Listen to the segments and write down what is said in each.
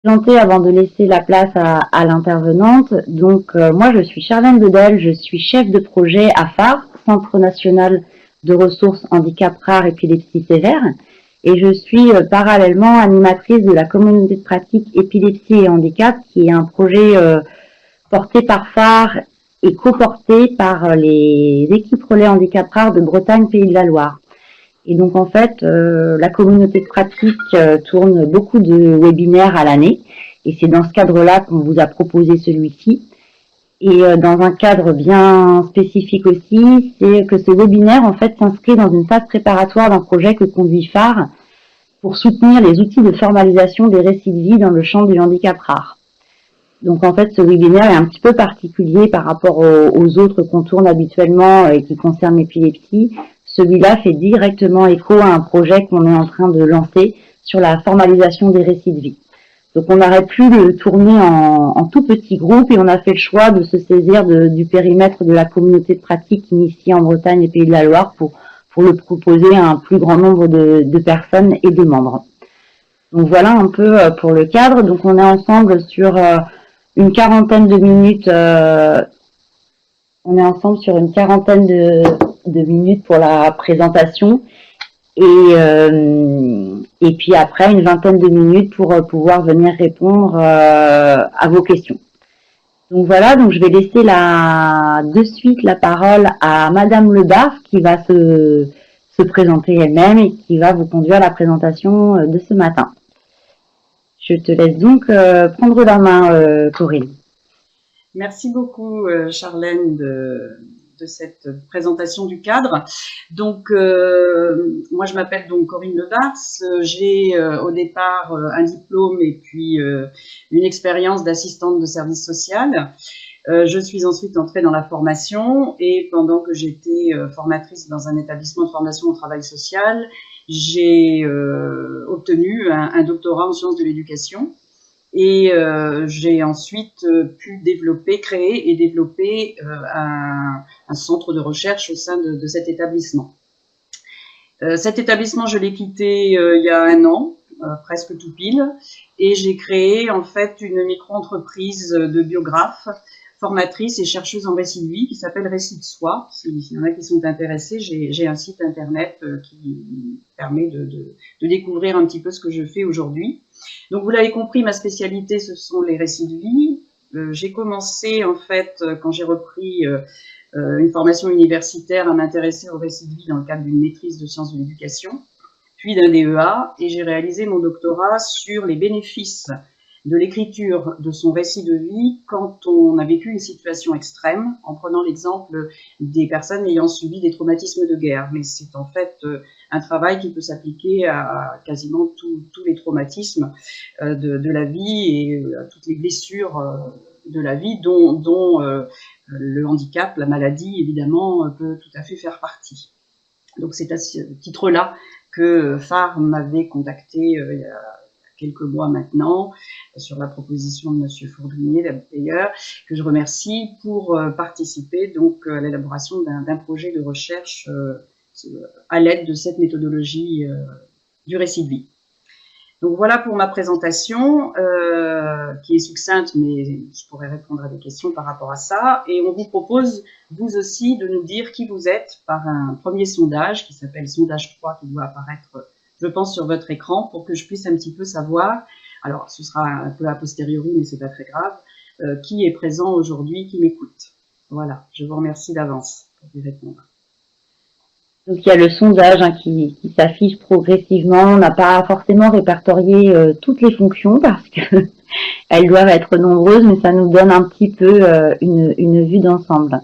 Présenter avant de laisser la place à l'intervenante. Donc, moi, je suis Charlène Bedel, je suis chef de projet à phare, Centre national de ressources handicap rare épilepsie sévère, et je suis parallèlement animatrice de la communauté de pratique épilepsie et handicap, qui est un projet porté par phare et coporté par les équipes relais handicap rare de Bretagne, Pays de la Loire. Et donc en fait, la communauté de pratique tourne beaucoup de webinaires à l'année, et c'est dans ce cadre-là qu'on vous a proposé celui-ci. Et dans un cadre bien spécifique aussi, c'est que ce webinaire en fait s'inscrit dans une phase préparatoire d'un projet que conduit phare pour soutenir les outils de formalisation des récits de vie dans le champ du handicap rare. Donc en fait, ce webinaire est un petit peu particulier par rapport aux autres qu'on tourne habituellement et qui concernent l'épilepsie. Celui-là fait directement écho à un projet qu'on est en train de lancer sur la formalisation des récits de vie. Donc on aurait pu le tourner en tout petit groupe, et on a fait le choix de se saisir du périmètre de la communauté de pratique initiée en Bretagne et Pays de la Loire pour le proposer à un plus grand nombre de personnes et de membres. Donc voilà un peu pour le cadre. Donc on est ensemble sur une quarantaine de minutes. On est ensemble sur une quarantaine de minutes pour la présentation, et puis après une vingtaine de minutes pour pouvoir venir répondre à vos questions. Donc voilà, donc je vais laisser de suite la parole à Madame Lebar, qui va se présenter elle-même et qui va vous conduire à la présentation de ce matin. Je te laisse donc prendre la main, Corinne. Merci beaucoup, Charlène, de cette présentation du cadre. Donc, moi, je m'appelle donc Corinne Levars. J'ai au départ un diplôme et puis une expérience d'assistante de service social. Je suis ensuite entrée dans la formation, et pendant que j'étais formatrice dans un établissement de formation au travail social, j'ai obtenu un doctorat en sciences de l'éducation. Et j'ai ensuite pu créer et développer un centre de recherche au sein de cet établissement. Cet établissement, je l'ai quitté il y a 1 an, presque tout pile, et j'ai créé en fait une micro-entreprise de biographes, formatrice et chercheuse en récit de vie qui s'appelle Récit de Soi. S'il y en a qui sont intéressés, j'ai un site internet qui permet de découvrir un petit peu ce que je fais aujourd'hui. Donc vous l'avez compris, ma spécialité, ce sont les récits de vie. J'ai commencé en fait, quand j'ai repris une formation universitaire, à m'intéresser aux récits de vie dans le cadre d'une maîtrise de sciences de l'éducation, puis d'un DEA, et j'ai réalisé mon doctorat sur les bénéfices de l'écriture de son récit de vie quand on a vécu une situation extrême, en prenant l'exemple des personnes ayant subi des traumatismes de guerre. Mais c'est en fait un travail qui peut s'appliquer à quasiment tous les traumatismes de la vie et à toutes les blessures de la vie, dont le handicap, la maladie, évidemment, peut tout à fait faire partie. Donc c'est à ce titre-là que phare m'avait contacté il y a quelques mois maintenant, sur la proposition de Monsieur Fourdrinier d'ailleurs, que je remercie, pour participer donc à l'élaboration d'un projet de recherche à l'aide de cette méthodologie du récit de vie. Donc voilà pour ma présentation, qui est succincte, mais je pourrais répondre à des questions par rapport à ça. Et on vous propose, vous aussi, de nous dire qui vous êtes par un premier sondage qui s'appelle Sondage 3, qui doit apparaître, je pense, sur votre écran, pour que je puisse un petit peu savoir, alors ce sera un peu a posteriori, mais c'est pas très grave, qui est présent aujourd'hui, qui m'écoute. Voilà, je vous remercie d'avance pour y répondre. Donc il y a le sondage qui s'affiche progressivement. On n'a pas forcément répertorié toutes les fonctions parce que elles doivent être nombreuses, mais ça nous donne un petit peu une vue d'ensemble.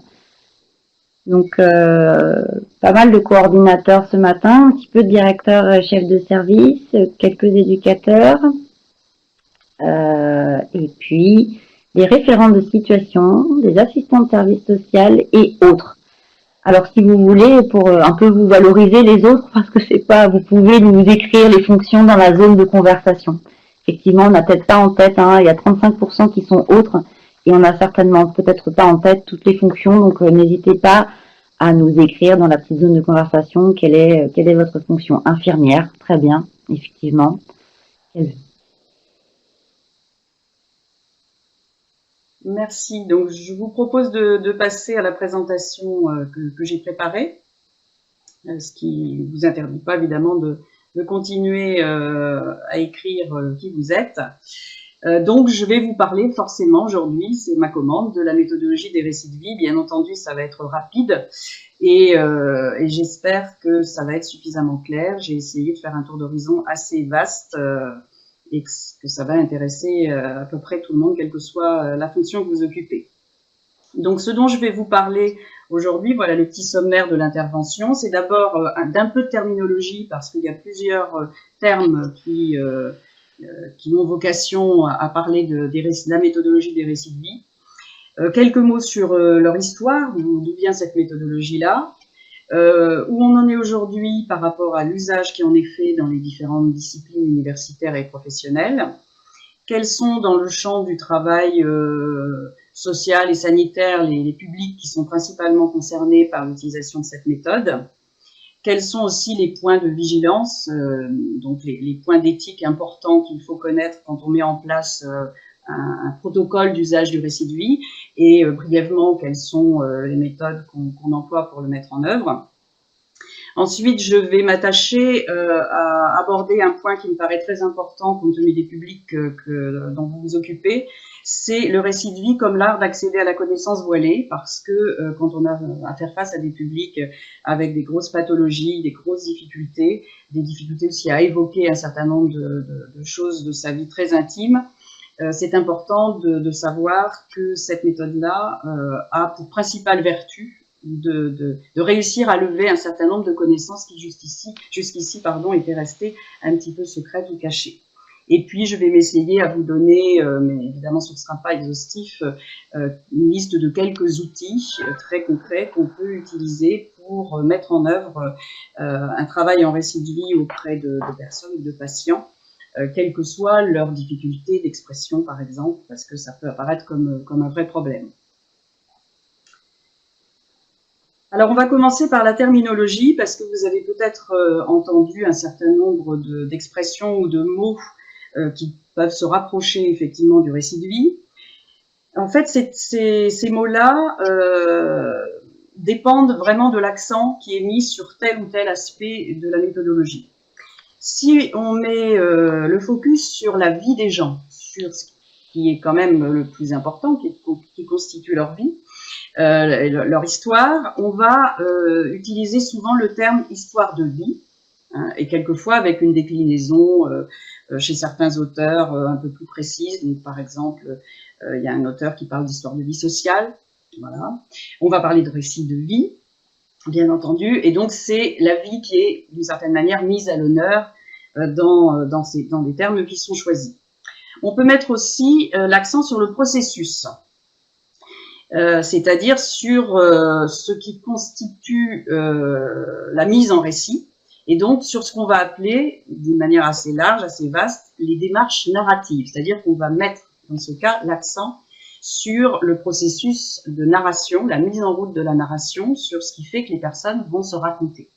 Donc pas mal de coordinateurs ce matin, un petit peu de directeurs chefs de service, quelques éducateurs, et puis des référents de situation, des assistants de service social et autres. Alors, si vous voulez, pour un peu vous valoriser les autres, parce que c'est pas, vous pouvez nous écrire les fonctions dans la zone de conversation. Effectivement, on n'a peut-être pas en tête, il y a 35% qui sont autres, et on n'a certainement peut-être pas en tête toutes les fonctions, donc n'hésitez pas à nous écrire dans la petite zone de conversation quelle est votre fonction. Infirmière, très bien, effectivement. Merci. Donc, je vous propose de passer à la présentation que j'ai préparée, ce qui ne vous interdit pas évidemment de continuer à écrire qui vous êtes. Donc, je vais vous parler forcément aujourd'hui, c'est ma commande, de la méthodologie des récits de vie. Bien entendu, ça va être rapide et j'espère que ça va être suffisamment clair. J'ai essayé de faire un tour d'horizon assez vaste et que ça va intéresser à peu près tout le monde, quelle que soit la fonction que vous occupez. Donc, ce dont je vais vous parler aujourd'hui, voilà le petit sommaire de l'intervention. C'est d'abord d'un peu de terminologie, parce qu'il y a plusieurs termes qui ont vocation à parler de la méthodologie des récits de vie. Quelques mots sur leur histoire, d'où vient cette méthodologie-là, où on en est aujourd'hui par rapport à l'usage qui en est fait dans les différentes disciplines universitaires et professionnelles, quels sont dans le champ du travail social et sanitaire les publics qui sont principalement concernés par l'utilisation de cette méthode, quels sont aussi les points de vigilance, donc les points d'éthique importants qu'il faut connaître quand on met en place un protocole d'usage du récit de vie, et brièvement, quelles sont les méthodes qu'on emploie pour le mettre en œuvre. Ensuite, je vais m'attacher à aborder un point qui me paraît très important compte tenu des publics dont vous vous occupez, c'est le récit de vie comme l'art d'accéder à la connaissance voilée, parce que quand on a à faire face à des publics avec des grosses pathologies, des grosses difficultés, des difficultés aussi à évoquer un certain nombre de choses de sa vie très intime, c'est important de savoir que cette méthode-là a pour principale vertu de réussir à lever un certain nombre de connaissances qui jusqu'ici étaient restées un petit peu secrètes ou cachées. Et puis, je vais m'essayer à vous donner, mais évidemment ce ne sera pas exhaustif, une liste de quelques outils très concrets qu'on peut utiliser pour mettre en œuvre un travail en récit de vie auprès de personnes ou de patients, quelles que soient leurs difficultés d'expression, par exemple, parce que ça peut apparaître comme un vrai problème. Alors, on va commencer par la terminologie, parce que vous avez peut-être entendu un certain nombre d'expressions ou de mots qui peuvent se rapprocher effectivement du récit de vie. En fait, ces mots-là dépendent vraiment de l'accent qui est mis sur tel ou tel aspect de la méthodologie. Si on met le focus sur la vie des gens, sur ce qui est quand même le plus important, qui constitue leur vie, leur histoire, on va utiliser souvent le terme histoire de vie, hein, et quelquefois avec une déclinaison chez certains auteurs un peu plus précise. Donc, par exemple, il y a un auteur qui parle d'histoire de vie sociale. Voilà. On va parler de récit de vie, bien entendu, et donc c'est la vie qui est d'une certaine manière mise à l'honneur dans les termes qui sont choisis. On peut mettre aussi l'accent sur le processus, c'est-à-dire sur ce qui constitue la mise en récit, et donc sur ce qu'on va appeler, d'une manière assez large, assez vaste, les démarches narratives, c'est-à-dire qu'on va mettre, dans ce cas, l'accent sur le processus de narration, la mise en route de la narration, sur ce qui fait que les personnes vont se raconter.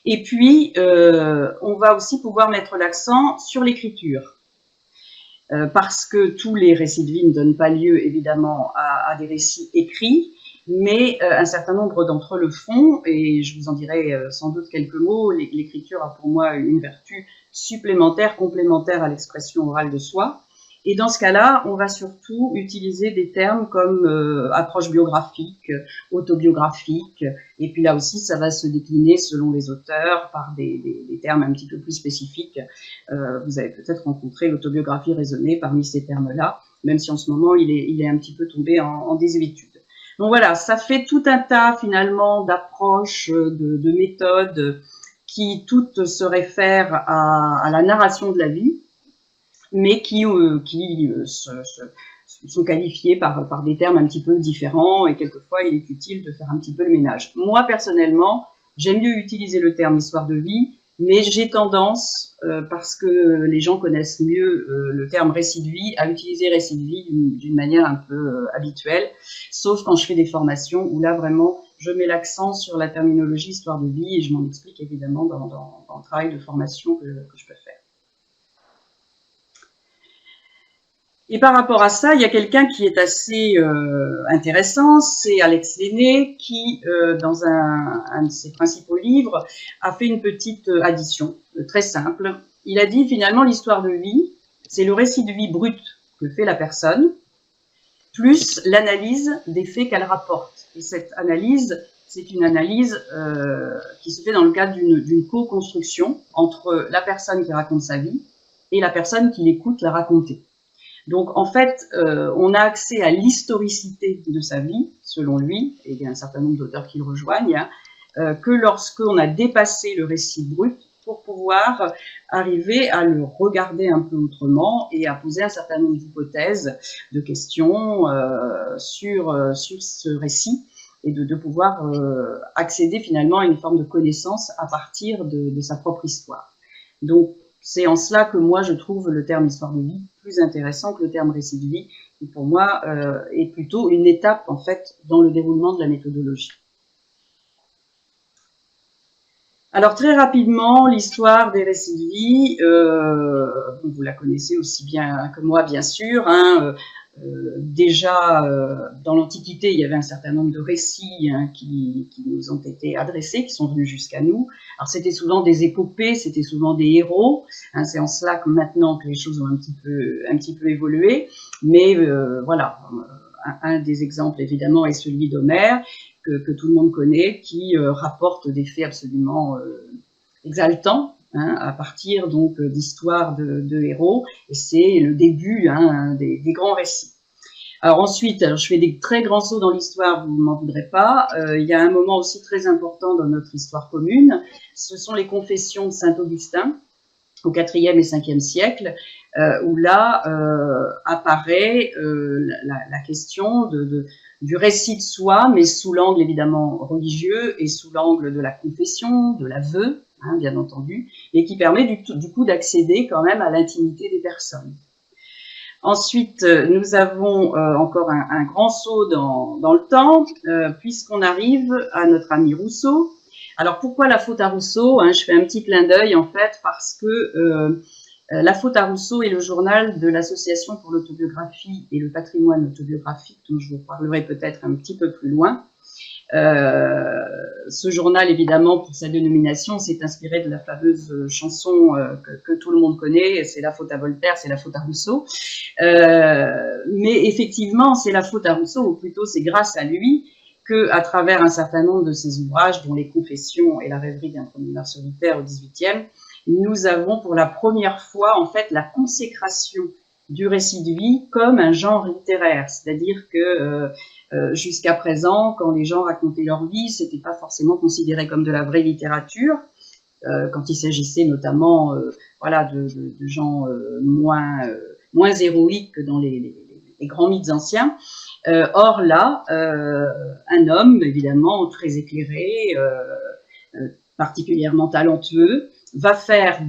Et puis, on va aussi pouvoir mettre l'accent sur l'écriture, parce que tous les récits de vie ne donnent pas lieu, évidemment, à des récits écrits, mais un certain nombre d'entre eux le font, et je vous en dirai sans doute quelques mots. L'écriture a pour moi une vertu supplémentaire, complémentaire à l'expression orale de soi. Et dans ce cas-là, on va surtout utiliser des termes comme approche biographique, autobiographique, et puis là aussi, ça va se décliner selon les auteurs par des termes un petit peu plus spécifiques. Vous avez peut-être rencontré l'autobiographie raisonnée parmi ces termes-là, même si en ce moment, il est un petit peu tombé en désuétude. Donc voilà, ça fait tout un tas finalement d'approches, de méthodes qui toutes se réfèrent à la narration de la vie, mais qui sont qualifiés par des termes un petit peu différents, et quelquefois il est utile de faire un petit peu le ménage. Moi, personnellement, j'aime mieux utiliser le terme histoire de vie, mais j'ai tendance, parce que les gens connaissent mieux le terme récit de vie, à utiliser récit de vie d'une manière un peu habituelle, sauf quand je fais des formations où là vraiment je mets l'accent sur la terminologie histoire de vie, et je m'en explique évidemment dans le travail de formation que je peux faire. Et par rapport à ça, il y a quelqu'un qui est assez intéressant, c'est Alex Lenné, qui, dans un de ses principaux livres, a fait une petite addition très simple. Il a dit finalement l'histoire de vie, c'est le récit de vie brut que fait la personne, plus l'analyse des faits qu'elle rapporte. Et cette analyse, c'est une analyse qui se fait dans le cadre d'une co-construction entre la personne qui raconte sa vie et la personne qui l'écoute la raconter. Donc, en fait, on a accès à l'historicité de sa vie, selon lui, et il y a un certain nombre d'auteurs qui le rejoignent, que lorsqu'on a dépassé le récit brut pour pouvoir arriver à le regarder un peu autrement et à poser un certain nombre d'hypothèses, de questions sur ce récit et de pouvoir accéder finalement à une forme de connaissance à partir de sa propre histoire. Donc, c'est en cela que moi, je trouve le terme histoire de vie plus intéressant que le terme récit de vie, qui pour moi est plutôt une étape, en fait, dans le déroulement de la méthodologie. Alors, très rapidement, l'histoire des récits de vie, vous la connaissez aussi bien que moi, bien sûr, hein, déjà, dans l'Antiquité, il y avait un certain nombre de récits qui nous ont été adressés, qui sont venus jusqu'à nous. Alors, c'était souvent des épopées, c'était souvent des héros. Hein, c'est en cela que maintenant que les choses ont un petit peu évolué. Mais voilà, un des exemples, évidemment, est celui d'Homère, que tout le monde connaît, qui rapporte des faits absolument exaltants, hein, à partir donc d'histoires de héros, et c'est le début des grands récits. Alors ensuite, je fais des très grands sauts dans l'histoire, vous ne m'en voudrez pas. Il y a un moment aussi très important dans notre histoire commune, ce sont les confessions de saint Augustin, au IVe et Ve siècle, où là apparaît la question du récit de soi, mais sous l'angle évidemment religieux et sous l'angle de la confession, de l'aveu, hein, bien entendu, et qui permet du coup d'accéder quand même à l'intimité des personnes. Ensuite, nous avons encore un grand saut dans le temps, puisqu'on arrive à notre ami Rousseau. Alors pourquoi la faute à Rousseau, hein, je fais un petit clin d'œil en fait, parce que La faute à Rousseau est le journal de l'Association pour l'autobiographie et le patrimoine autobiographique, dont je vous parlerai peut-être un petit peu plus loin. Ce journal, évidemment, pour sa dénomination, s'est inspiré de la fameuse chanson que tout le monde connaît, c'est la faute à Voltaire, c'est la faute à Rousseau. Mais effectivement, c'est la faute à Rousseau, ou plutôt c'est grâce à lui qu'à travers un certain nombre de ses ouvrages, dont Les Confessions et La rêverie d'un promeneur solitaire au XVIIIe, nous avons pour la première fois en fait la consécration du récit de vie comme un genre littéraire, c'est-à-dire que jusqu'à présent, quand les gens racontaient leur vie, c'était pas forcément considéré comme de la vraie littérature, quand il s'agissait notamment voilà, de gens moins héroïques que dans les grands mythes anciens. Or là, un homme, évidemment, très éclairé, particulièrement talentueux, va faire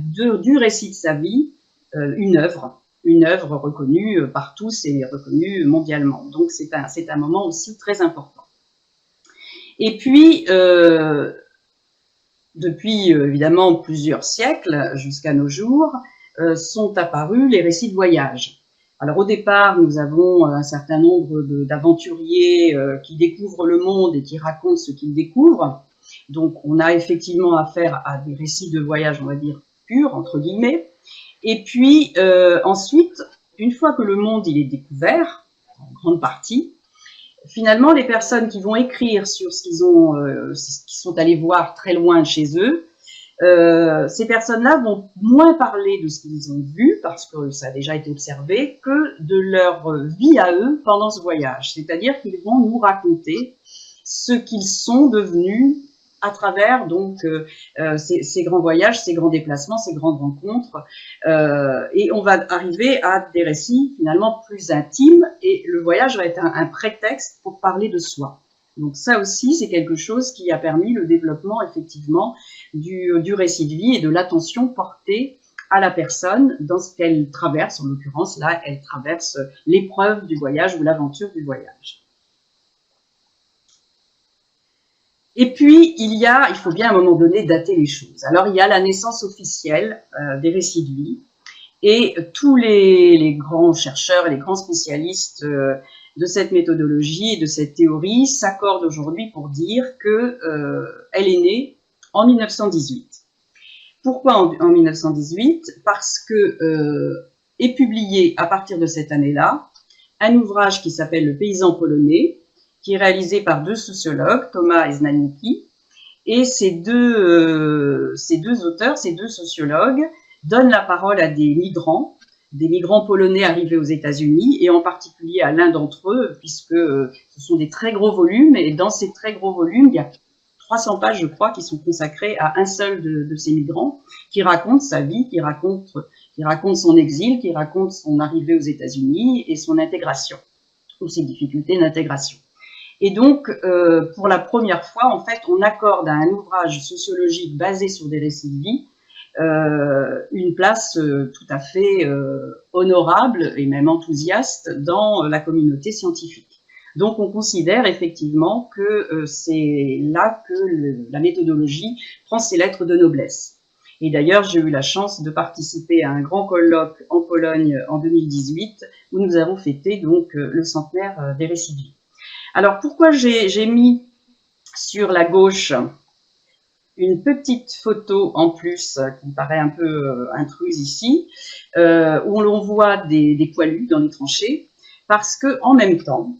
du récit de sa vie une œuvre reconnue par tous et reconnue mondialement. Donc c'est un moment aussi très important. Et puis, depuis évidemment plusieurs siècles jusqu'à nos jours, sont apparus les récits de voyage. Alors au départ, nous avons un certain nombre d'aventuriers qui découvrent le monde et qui racontent ce qu'ils découvrent. Donc on a effectivement affaire à des récits de voyage, on va dire, purs, entre guillemets. Et puis ensuite, une fois que le monde il est découvert, en grande partie, finalement les personnes qui vont écrire sur ce qu'ils sont allés voir très loin de chez eux, ces personnes-là vont moins parler de ce qu'ils ont vu, parce que ça a déjà été observé, que de leur vie à eux pendant ce voyage. C'est-à-dire qu'ils vont nous raconter ce qu'ils sont devenus à travers donc ces grands voyages, ces grands déplacements, ces grandes rencontres, et on va arriver à des récits finalement plus intimes, et le voyage va être un prétexte pour parler de soi. Donc ça aussi, c'est quelque chose qui a permis le développement effectivement du récit de vie et de l'attention portée à la personne dans ce qu'elle traverse. En l'occurrence, là, elle traverse l'épreuve du voyage ou l'aventure du voyage. Et puis, il faut bien à un moment donné dater les choses. Alors, il y a la naissance officielle des récits de vie, Et tous les grands chercheurs et les grands spécialistes de cette méthodologie et de cette théorie s'accordent aujourd'hui pour dire qu'elle est née en 1918. Pourquoi en 1918? Parce que est publié à partir de cette année-là un ouvrage qui s'appelle Le paysan polonais, qui est réalisé par deux sociologues, Thomas et Znanicki, et ces deux auteurs, ces deux sociologues, donnent la parole à des migrants polonais arrivés aux États-Unis, et en particulier à l'un d'entre eux, puisque ce sont des très gros volumes, et dans ces très gros volumes, il y a 300 pages, je crois, qui sont consacrées à un seul de ces migrants, qui raconte sa vie, qui raconte son exil, qui raconte son arrivée aux États-Unis et son intégration, ou ses difficultés d'intégration. Et donc, pour la première fois, en fait, on accorde à un ouvrage sociologique basé sur des récits de vie une place tout à fait honorable et même enthousiaste dans la communauté scientifique. Donc, on considère effectivement que c'est là que la méthodologie prend ses lettres de noblesse. Et d'ailleurs, j'ai eu la chance de participer à un grand colloque en Pologne en 2018 où nous avons fêté donc le centenaire des récits de vie. Alors, pourquoi j'ai mis sur la gauche une petite photo en plus qui me paraît un peu intruse ici, où l'on voit des poilus dans les tranchées, parce que en même temps,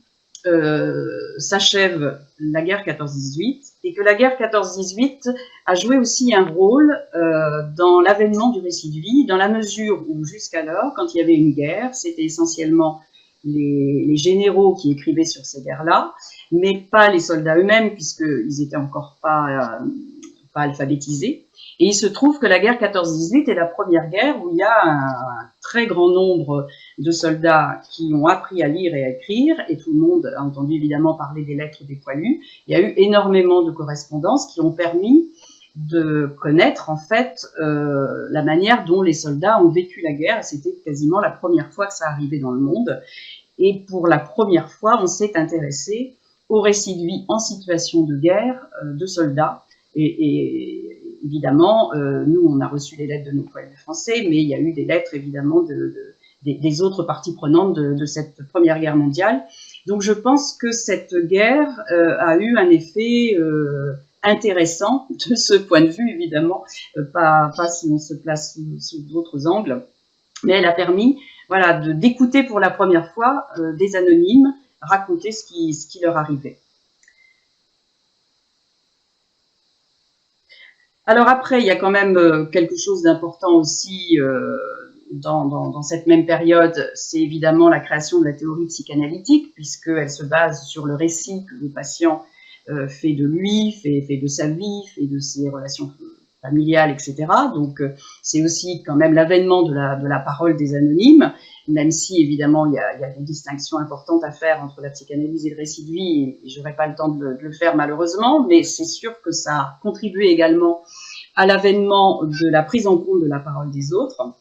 s'achève la guerre 14-18 et que la guerre 14-18 a joué aussi un rôle dans l'avènement du récit de vie, dans la mesure où jusqu'alors, quand il y avait une guerre, c'était essentiellement les généraux qui écrivaient sur ces guerres-là, mais pas les soldats eux-mêmes, puisqu'ils n'étaient encore pas alphabétisés. Et il se trouve que la guerre 14-18 est la première guerre où il y a un très grand nombre de soldats qui ont appris à lire et à écrire, et tout le monde a entendu évidemment parler des lettres des poilus. Il y a eu énormément de correspondances qui ont permis de connaître en fait la manière dont les soldats ont vécu la guerre. C'était quasiment la première fois que ça arrivait dans le monde. Et pour la première fois, on s'est intéressé au récit de vie en situation de guerre de soldats. Et évidemment, nous, on a reçu les lettres de nos poilus français, mais il y a eu des lettres, évidemment, des autres parties prenantes de cette Première Guerre mondiale. Donc, je pense que cette guerre a eu un effet intéressant de ce point de vue, évidemment, pas si on se place sous d'autres angles, mais elle a permis voilà, d'écouter pour la première fois des anonymes raconter ce qui leur arrivait. Alors après, il y a quand même quelque chose d'important aussi dans cette même période, c'est évidemment la création de la théorie psychanalytique, puisqu'elle se base sur le récit que le patient fait de lui, fait de sa vie, fait de ses relations familiales, etc. Donc c'est aussi quand même l'avènement de la parole des anonymes, même si évidemment il y a des distinctions importantes à faire entre la psychanalyse et le récit de vie, et je n'aurai pas le temps de le faire malheureusement, mais c'est sûr que ça a contribué également à l'avènement de la prise en compte de la parole des autres,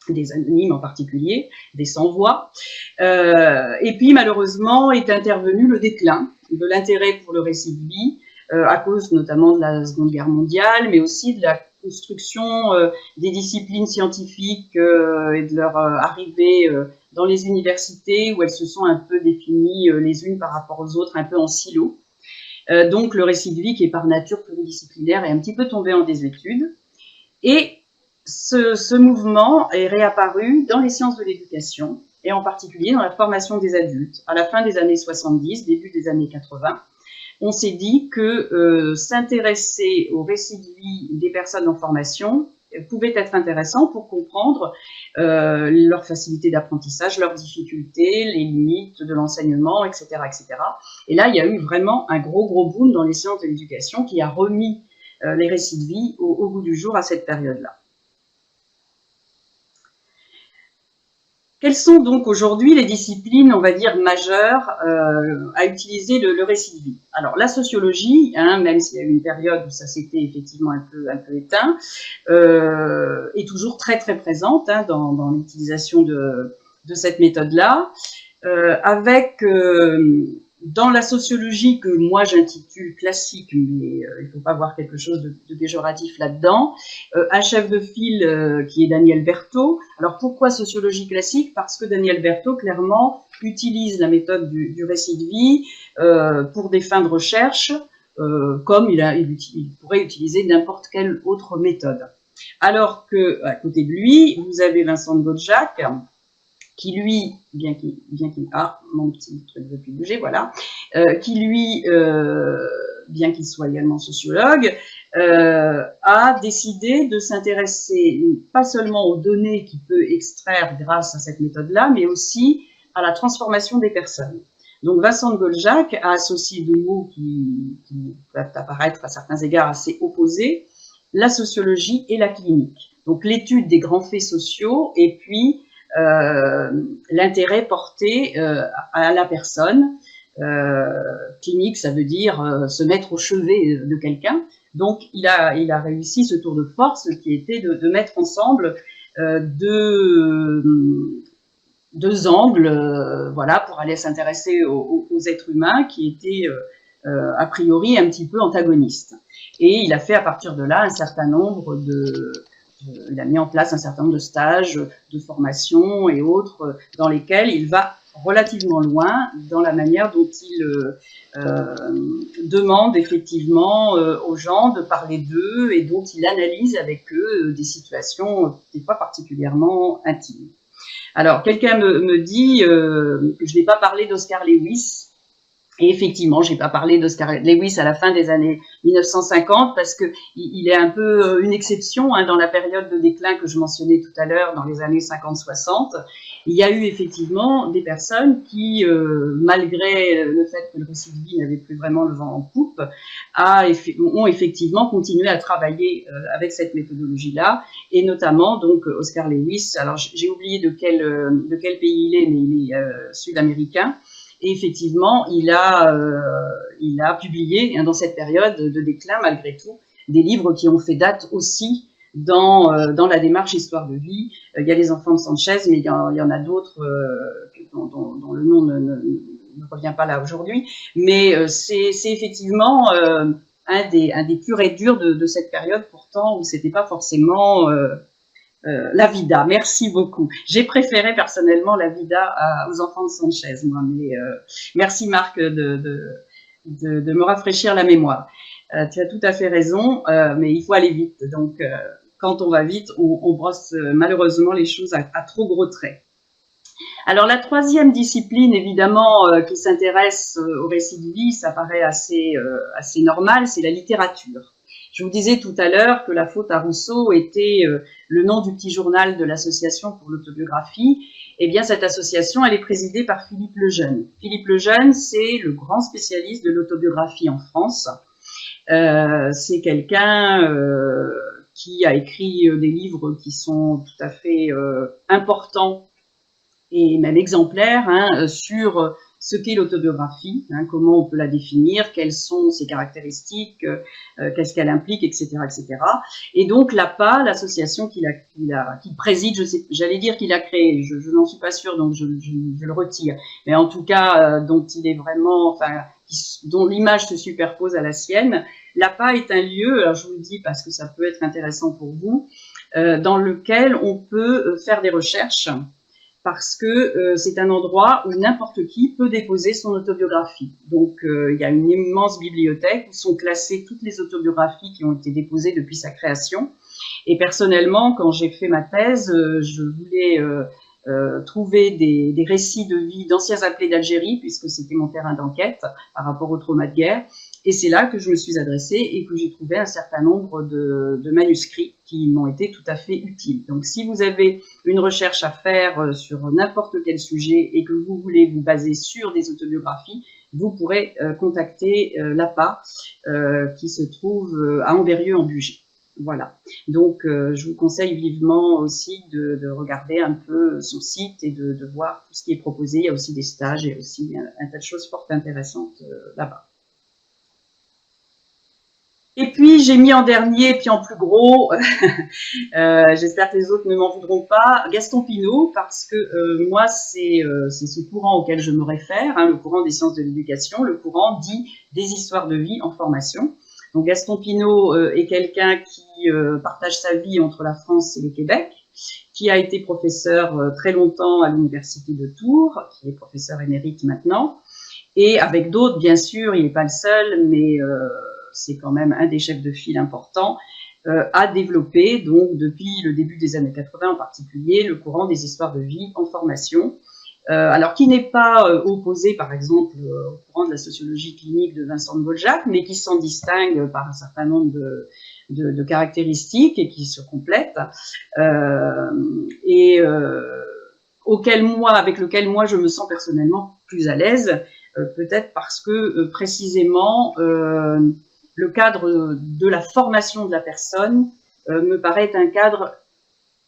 des anonymes en particulier, des sans-voix. Et puis malheureusement est intervenu le déclin de l'intérêt pour le récit de vie, à cause notamment de la Seconde Guerre mondiale, mais aussi de la construction des disciplines scientifiques et de leur arrivée dans les universités, où elles se sont un peu définies les unes par rapport aux autres, un peu en silo. Donc le récit de vie, qui est par nature pluridisciplinaire, est un petit peu tombé en désuétude. Et ce mouvement est réapparu dans les sciences de l'éducation, et en particulier dans la formation des adultes. À la fin des années 70, début des années 80, on s'est dit que s'intéresser au récit de vie des personnes en formation pouvait être intéressant pour comprendre leur facilité d'apprentissage, leurs difficultés, les limites de l'enseignement, etc., etc. Et là, il y a eu vraiment un gros boom dans les sciences de l'éducation qui a remis les récits de vie au goût du jour à cette période-là. Quelles sont donc aujourd'hui les disciplines, on va dire, majeures à utiliser le récit de vie? Alors, la sociologie, même s'il y a eu une période où ça s'était effectivement un peu éteint, est toujours très présente dans l'utilisation de cette méthode-là, avec dans la sociologie que moi j'intitule classique, mais il ne faut pas voir quelque chose de péjoratif là-dedans, un chef de file qui est Daniel Berthaud. Alors pourquoi sociologie classique? Parce que Daniel Berthaud, clairement, utilise la méthode du récit de vie pour des fins de recherche, comme il pourrait utiliser n'importe quelle autre méthode. Alors que à côté de lui, vous avez Vincent de Goldjacq, qui lui, bien qu'il mon petit truc veut plus bouger, voilà, qui lui, bien qu'il soit également sociologue, a décidé de s'intéresser pas seulement aux données qu'il peut extraire grâce à cette méthode-là, mais aussi à la transformation des personnes. Donc Vincent de Goldjacq a associé deux mots qui peuvent apparaître à certains égards assez opposés, la sociologie et la clinique. Donc l'étude des grands faits sociaux et puis l'intérêt porté à la personne. Clinique, ça veut dire se mettre au chevet de quelqu'un. Donc, il a réussi ce tour de force qui était de mettre ensemble deux angles, voilà, pour aller s'intéresser aux êtres humains qui étaient a priori un petit peu antagonistes. Et il a fait à partir de là un certain nombre il a mis en place un certain nombre de stages, de formations et autres dans lesquels il va relativement loin dans la manière dont il demande effectivement aux gens de parler d'eux et dont il analyse avec eux des situations des fois particulièrement intimes. Alors, quelqu'un me dit que je ne vais pas parler d'Oscar Lewis. Et effectivement, j'ai pas parlé d'Oscar Lewis à la fin des années 1950 parce que il est un peu une exception dans la période de déclin que je mentionnais tout à l'heure, dans les années 50-60. Il y a eu effectivement des personnes qui, malgré le fait que le récit de vie n'avait plus vraiment le vent en poupe, ont effectivement continué à travailler avec cette méthodologie-là, et notamment donc Oscar Lewis. Alors j'ai oublié de quel pays il est, mais il est sud-américain. Et effectivement, il a publié dans cette période de déclin, malgré tout, des livres qui ont fait date aussi dans la démarche histoire de vie. Il y a Les Enfants de Sanchez, mais il y en a d'autres dont le nom ne revient pas là aujourd'hui. Mais c'est effectivement un des purs et durs de cette période, pourtant, où c'était pas forcément la Vida, merci beaucoup. J'ai préféré personnellement la Vida aux Enfants de Sanchez, moi, mais merci Marc de me rafraîchir la mémoire. Tu as tout à fait raison, mais il faut aller vite. Donc, quand on va vite, on brosse malheureusement les choses à trop gros traits. Alors, la troisième discipline, évidemment, qui s'intéresse au récit de vie, ça paraît assez normal, c'est la littérature. Je vous disais tout à l'heure que La faute à Rousseau était le nom du petit journal de l'association pour l'autobiographie. Eh bien, cette association, elle est présidée par Philippe Lejeune. Philippe Lejeune, c'est le grand spécialiste de l'autobiographie en France. C'est quelqu'un qui a écrit des livres qui sont tout à fait importants et même exemplaires sur ce qu'est l'autobiographie, comment on peut la définir, quelles sont ses caractéristiques, qu'est-ce qu'elle implique, etc., etc. Et donc l'APA, l'association qu'il préside, j'allais dire qu'il a créé, je n'en suis pas sûre, donc je le retire, mais en tout cas dont il est vraiment, enfin, dont l'image se superpose à la sienne. L'APA est un lieu, alors je vous le dis parce que ça peut être intéressant pour vous, dans lequel on peut faire des recherches, parce que c'est un endroit où n'importe qui peut déposer son autobiographie. Donc, il y a une immense bibliothèque où sont classées toutes les autobiographies qui ont été déposées depuis sa création. Et personnellement, quand j'ai fait ma thèse, je voulais trouver des récits de vie d'anciens appelés d'Algérie, puisque c'était mon terrain d'enquête par rapport au trauma de guerre. Et c'est là que je me suis adressée et que j'ai trouvé un certain nombre de manuscrits qui m'ont été tout à fait utiles. Donc, si vous avez une recherche à faire sur n'importe quel sujet et que vous voulez vous baser sur des autobiographies, vous pourrez contacter l'APA qui se trouve à Ambérieu en Bugey. Voilà. Donc, je vous conseille vivement aussi de regarder un peu son site et de voir tout ce qui est proposé. Il y a aussi des stages et aussi un tas de choses fort intéressantes là-bas. Et puis j'ai mis en dernier, puis en plus gros, j'espère que les autres ne m'en voudront pas, Gaston Pinault, parce que moi c'est ce courant auquel je me réfère, hein, le courant des sciences de l'éducation, le courant dit des histoires de vie en formation. Donc Gaston Pinault est quelqu'un qui partage sa vie entre la France et le Québec, qui a été professeur très longtemps à l'université de Tours, qui est professeur émérite maintenant, et avec d'autres, bien sûr, il n'est pas le seul, mais c'est quand même un des chefs de file importants, a développé, donc depuis le début des années 80 en particulier, le courant des histoires de vie en formation, alors qui n'est pas opposé, par exemple, au courant de la sociologie clinique de Vincent de Voljac, mais qui s'en distingue par un certain nombre de caractéristiques et qui se complètent, avec lequel moi je me sens personnellement plus à l'aise, peut-être parce que précisément le cadre de la formation de la personne me paraît un cadre,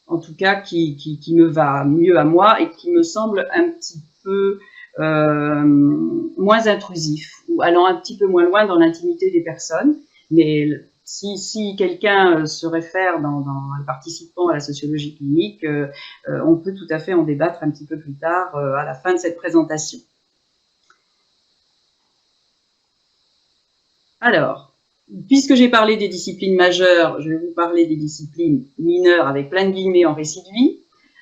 en tout cas, qui me va mieux à moi et qui me semble un petit peu moins intrusif, ou allant un petit peu moins loin dans l'intimité des personnes. Mais si quelqu'un se réfère dans participant à la sociologie clinique, on peut tout à fait en débattre un petit peu plus tard à la fin de cette présentation. Alors, puisque j'ai parlé des disciplines majeures, je vais vous parler des disciplines mineures avec plein de guillemets en récit de vie.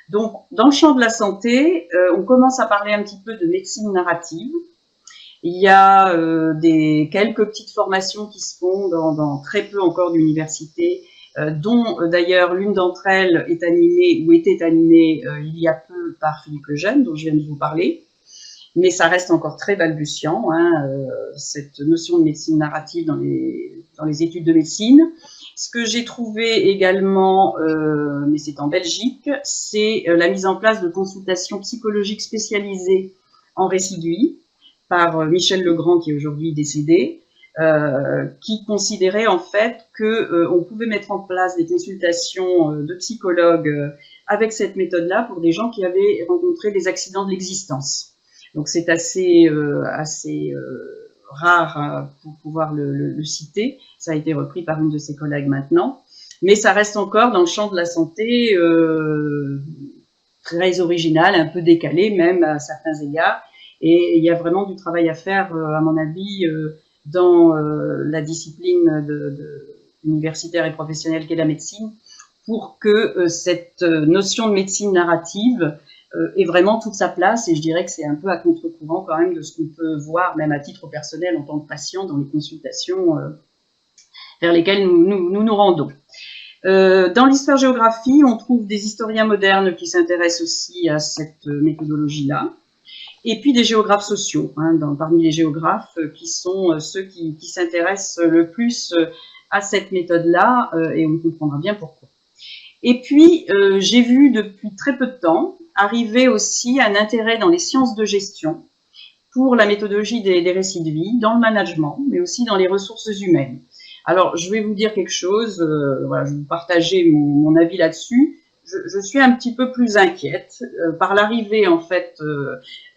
Donc, dans le champ de la santé, on commence à parler un petit peu de médecine narrative. Il y a quelques petites formations qui se font dans très peu encore d'universités, dont d'ailleurs l'une d'entre elles est animée ou était animée il y a peu par Philippe Lejeune, dont je viens de vous parler. Mais ça reste encore très balbutiant, hein, cette notion de médecine narrative dans les études de médecine. Ce que j'ai trouvé également, mais c'est en Belgique, c'est la mise en place de consultations psychologiques spécialisées en récit de vie par Michel Legrand, qui est aujourd'hui décédé, qui considérait en fait qu'on pouvait mettre en place des consultations de psychologues avec cette méthode-là pour des gens qui avaient rencontré des accidents de l'existence. Donc c'est assez rare pour pouvoir le citer. Ça a été repris par une de ses collègues maintenant. Mais ça reste encore dans le champ de la santé très original, un peu décalé même à certains égards. Et il y a vraiment du travail à faire, à mon avis, dans la discipline universitaire et professionnelle qu'est la médecine, pour que cette notion de médecine narrative ait vraiment toute sa place. Et je dirais que c'est un peu à contre-courant quand même de ce qu'on peut voir, même à titre personnel en tant que patient, dans les consultations vers lesquelles nous rendons. Dans l'histoire-géographie, on trouve des historiens modernes qui s'intéressent aussi à cette méthodologie-là. Et puis des géographes sociaux, hein, parmi les géographes qui sont ceux qui s'intéressent le plus à cette méthode-là, et on comprendra bien pourquoi. Et puis, j'ai vu depuis très peu de temps arriver aussi un intérêt dans les sciences de gestion pour la méthodologie des récits de vie, dans le management, mais aussi dans les ressources humaines. Alors, je vais vous dire quelque chose, voilà, je vais vous partager mon avis là-dessus. Je suis un petit peu plus inquiète par l'arrivée en fait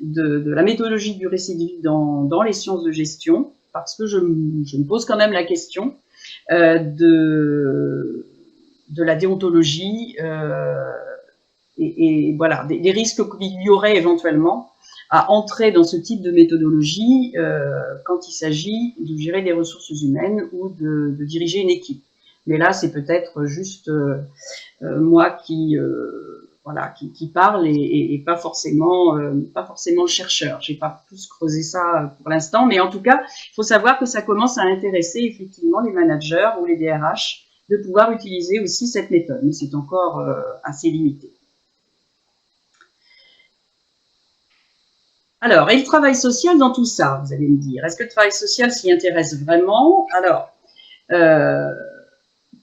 de la méthodologie du récit de vie dans les sciences de gestion, parce que je me pose quand même la question de la déontologie et voilà, des risques qu'il y aurait éventuellement à entrer dans ce type de méthodologie quand il s'agit de gérer des ressources humaines ou de diriger une équipe. Mais là, c'est peut-être juste moi qui parle et pas forcément le chercheur. J'ai pas plus creusé ça pour l'instant, mais en tout cas, il faut savoir que ça commence à intéresser effectivement les managers ou les DRH de pouvoir utiliser aussi cette méthode, mais c'est encore assez limité. Alors, et le travail social dans tout ça, vous allez me dire, est-ce que le travail social s'y intéresse vraiment? Alors,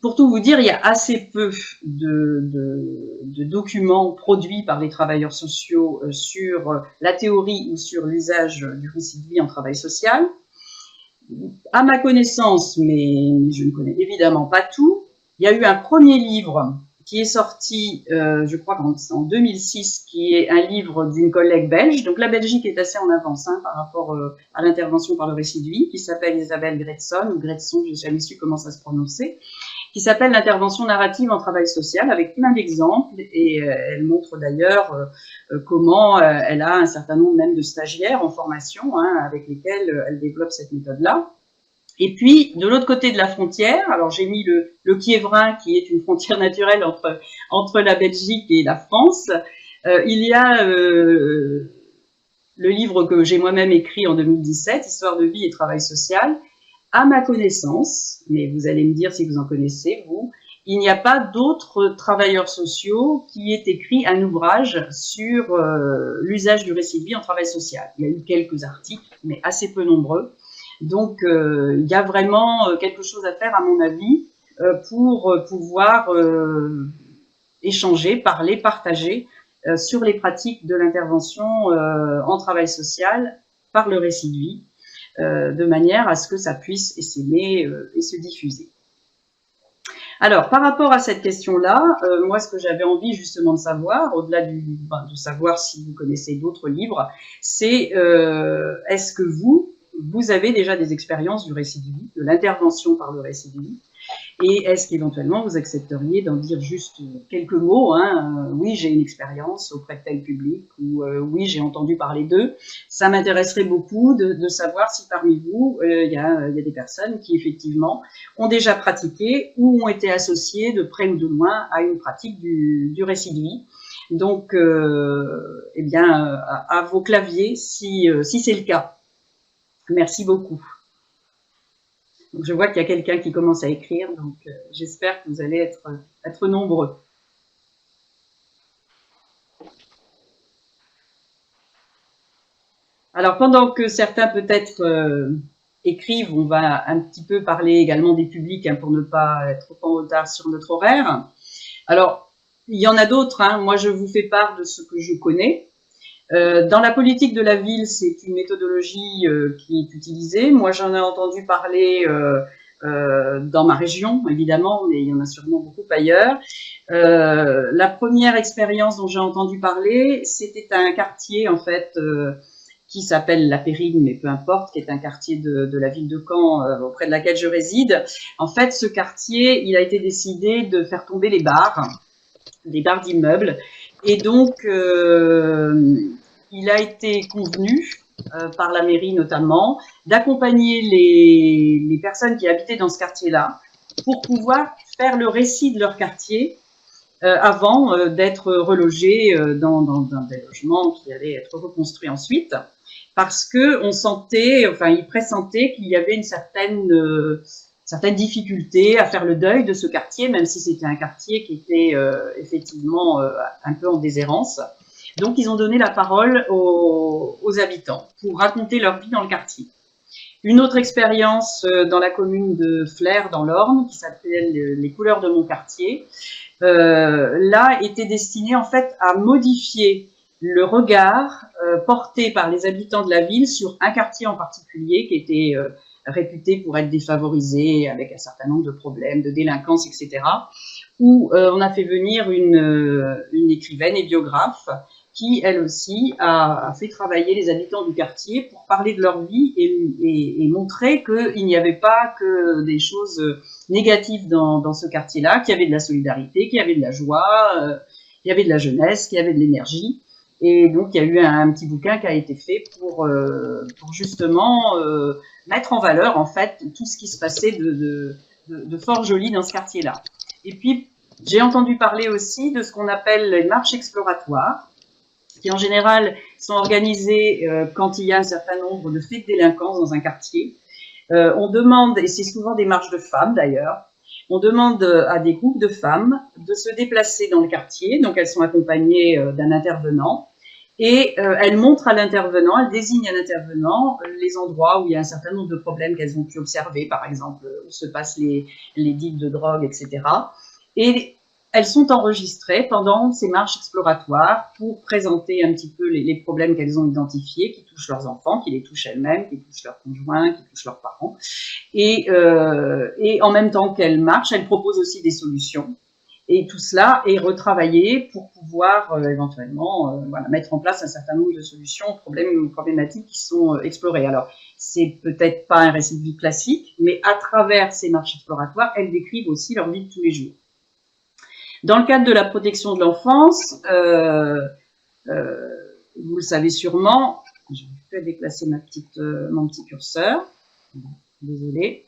pour tout vous dire, il y a assez peu de documents produits par les travailleurs sociaux sur la théorie ou sur l'usage du récit de vie en travail social. À ma connaissance, mais je ne connais évidemment pas tout, il y a eu un premier livre qui est sorti, je crois en 2006, qui est un livre d'une collègue belge. Donc la Belgique est assez en avance par rapport à l'intervention par le récit de vie, qui s'appelle Isabelle Gretson, ou Gretson, j'ai jamais su comment ça se prononçait, qui s'appelle l'intervention narrative en travail social, avec plein d'exemples, et elle montre d'ailleurs comment elle a un certain nombre même de stagiaires en formation, avec lesquels elle développe cette méthode-là. Et puis, de l'autre côté de la frontière, alors j'ai mis le Kiévrin, qui est une frontière naturelle entre la Belgique et la France. Il y a le livre que j'ai moi-même écrit en 2017, Histoire de vie et travail social. À ma connaissance, mais vous allez me dire si vous en connaissez, vous, il n'y a pas d'autres travailleurs sociaux qui aient écrit un ouvrage sur l'usage du récit de vie en travail social. Il y a eu quelques articles, mais assez peu nombreux. Donc, il y a vraiment quelque chose à faire, à mon avis, pour pouvoir échanger, parler, partager sur les pratiques de l'intervention en travail social par le récit de vie, de manière à ce que ça puisse s'aimer et se diffuser. Alors, par rapport à cette question-là, moi, ce que j'avais envie justement de savoir, au-delà de savoir si vous connaissez d'autres livres, c'est est-ce que vous avez déjà des expériences du récit de vie, de l'intervention par le récit de vie, et est-ce qu'éventuellement vous accepteriez d'en dire juste quelques mots, oui, j'ai une expérience auprès de tel public, ou oui, j'ai entendu parler d'eux. Ça m'intéresserait beaucoup de savoir si parmi vous, il y a des personnes qui effectivement ont déjà pratiqué ou ont été associées de près ou de loin à une pratique du récit de vie. Donc, eh bien, à vos claviers, si c'est le cas. Merci beaucoup. Donc, je vois qu'il y a quelqu'un qui commence à écrire, donc j'espère que vous allez être nombreux. Alors, pendant que certains peut-être écrivent, on va un petit peu parler également des publics pour ne pas être trop en retard sur notre horaire. Alors, il y en a d'autres, moi je vous fais part de ce que je connais. Dans la politique de la ville, c'est une méthodologie qui est utilisée. Moi, j'en ai entendu parler dans ma région, évidemment, mais il y en a sûrement beaucoup ailleurs. La première expérience dont j'ai entendu parler, c'était un quartier, en fait, qui s'appelle La Périne, mais peu importe, qui est un quartier de la ville de Caen, auprès de laquelle je réside. En fait, ce quartier, il a été décidé de faire tomber les bars d'immeubles. Et donc, il a été convenu, par la mairie notamment, d'accompagner les personnes qui habitaient dans ce quartier-là pour pouvoir faire le récit de leur quartier avant d'être relogés dans des logements qui allaient être reconstruits ensuite, parce que on sentait, enfin, ils pressentaient qu'il y avait une certaine difficulté à faire le deuil de ce quartier, même si c'était un quartier qui était effectivement un peu en déshérence. Donc, ils ont donné la parole aux habitants pour raconter leur vie dans le quartier. Une autre expérience dans la commune de Flers, dans l'Orne, qui s'appelle Les couleurs de mon quartier, là était destinée en fait à modifier le regard porté par les habitants de la ville sur un quartier en particulier qui était réputé pour être défavorisé, avec un certain nombre de problèmes, de délinquance, etc., où on a fait venir une écrivaine et biographe qui, elle aussi, a fait travailler les habitants du quartier pour parler de leur vie et montrer qu'il n'y avait pas que des choses négatives dans ce quartier-là, qu'il y avait de la solidarité, qu'il y avait de la joie, qu'il y avait de la jeunesse, qu'il y avait de l'énergie. Et donc, il y a eu un petit bouquin qui a été fait pour justement mettre en valeur, en fait, tout ce qui se passait de fort joli dans ce quartier-là. Et puis, j'ai entendu parler aussi de ce qu'on appelle les marches exploratoires, qui en général sont organisées quand il y a un certain nombre de faits de délinquance dans un quartier. On demande, et c'est souvent des marches de femmes d'ailleurs, on demande à des groupes de femmes de se déplacer dans le quartier, donc elles sont accompagnées d'un intervenant, et elles montrent à l'intervenant, elles désignent à l'intervenant les endroits où il y a un certain nombre de problèmes qu'elles ont pu observer, par exemple où se passent les deals de drogue, etc. Et elles sont enregistrées pendant ces marches exploratoires pour présenter un petit peu les problèmes qu'elles ont identifiés, qui touchent leurs enfants, qui les touchent elles-mêmes, qui touchent leurs conjoints, qui touchent leurs parents. Et en même temps qu'elles marchent, elles proposent aussi des solutions. Et tout cela est retravaillé pour pouvoir éventuellement mettre en place un certain nombre de solutions aux problématiques qui sont explorées. Alors, c'est peut-être pas un récit de vie classique, mais à travers ces marches exploratoires, elles décrivent aussi leur vie de tous les jours. Dans le cadre de la protection de l'enfance, vous le savez sûrement, je vais déplacer mon petit curseur. Désolée.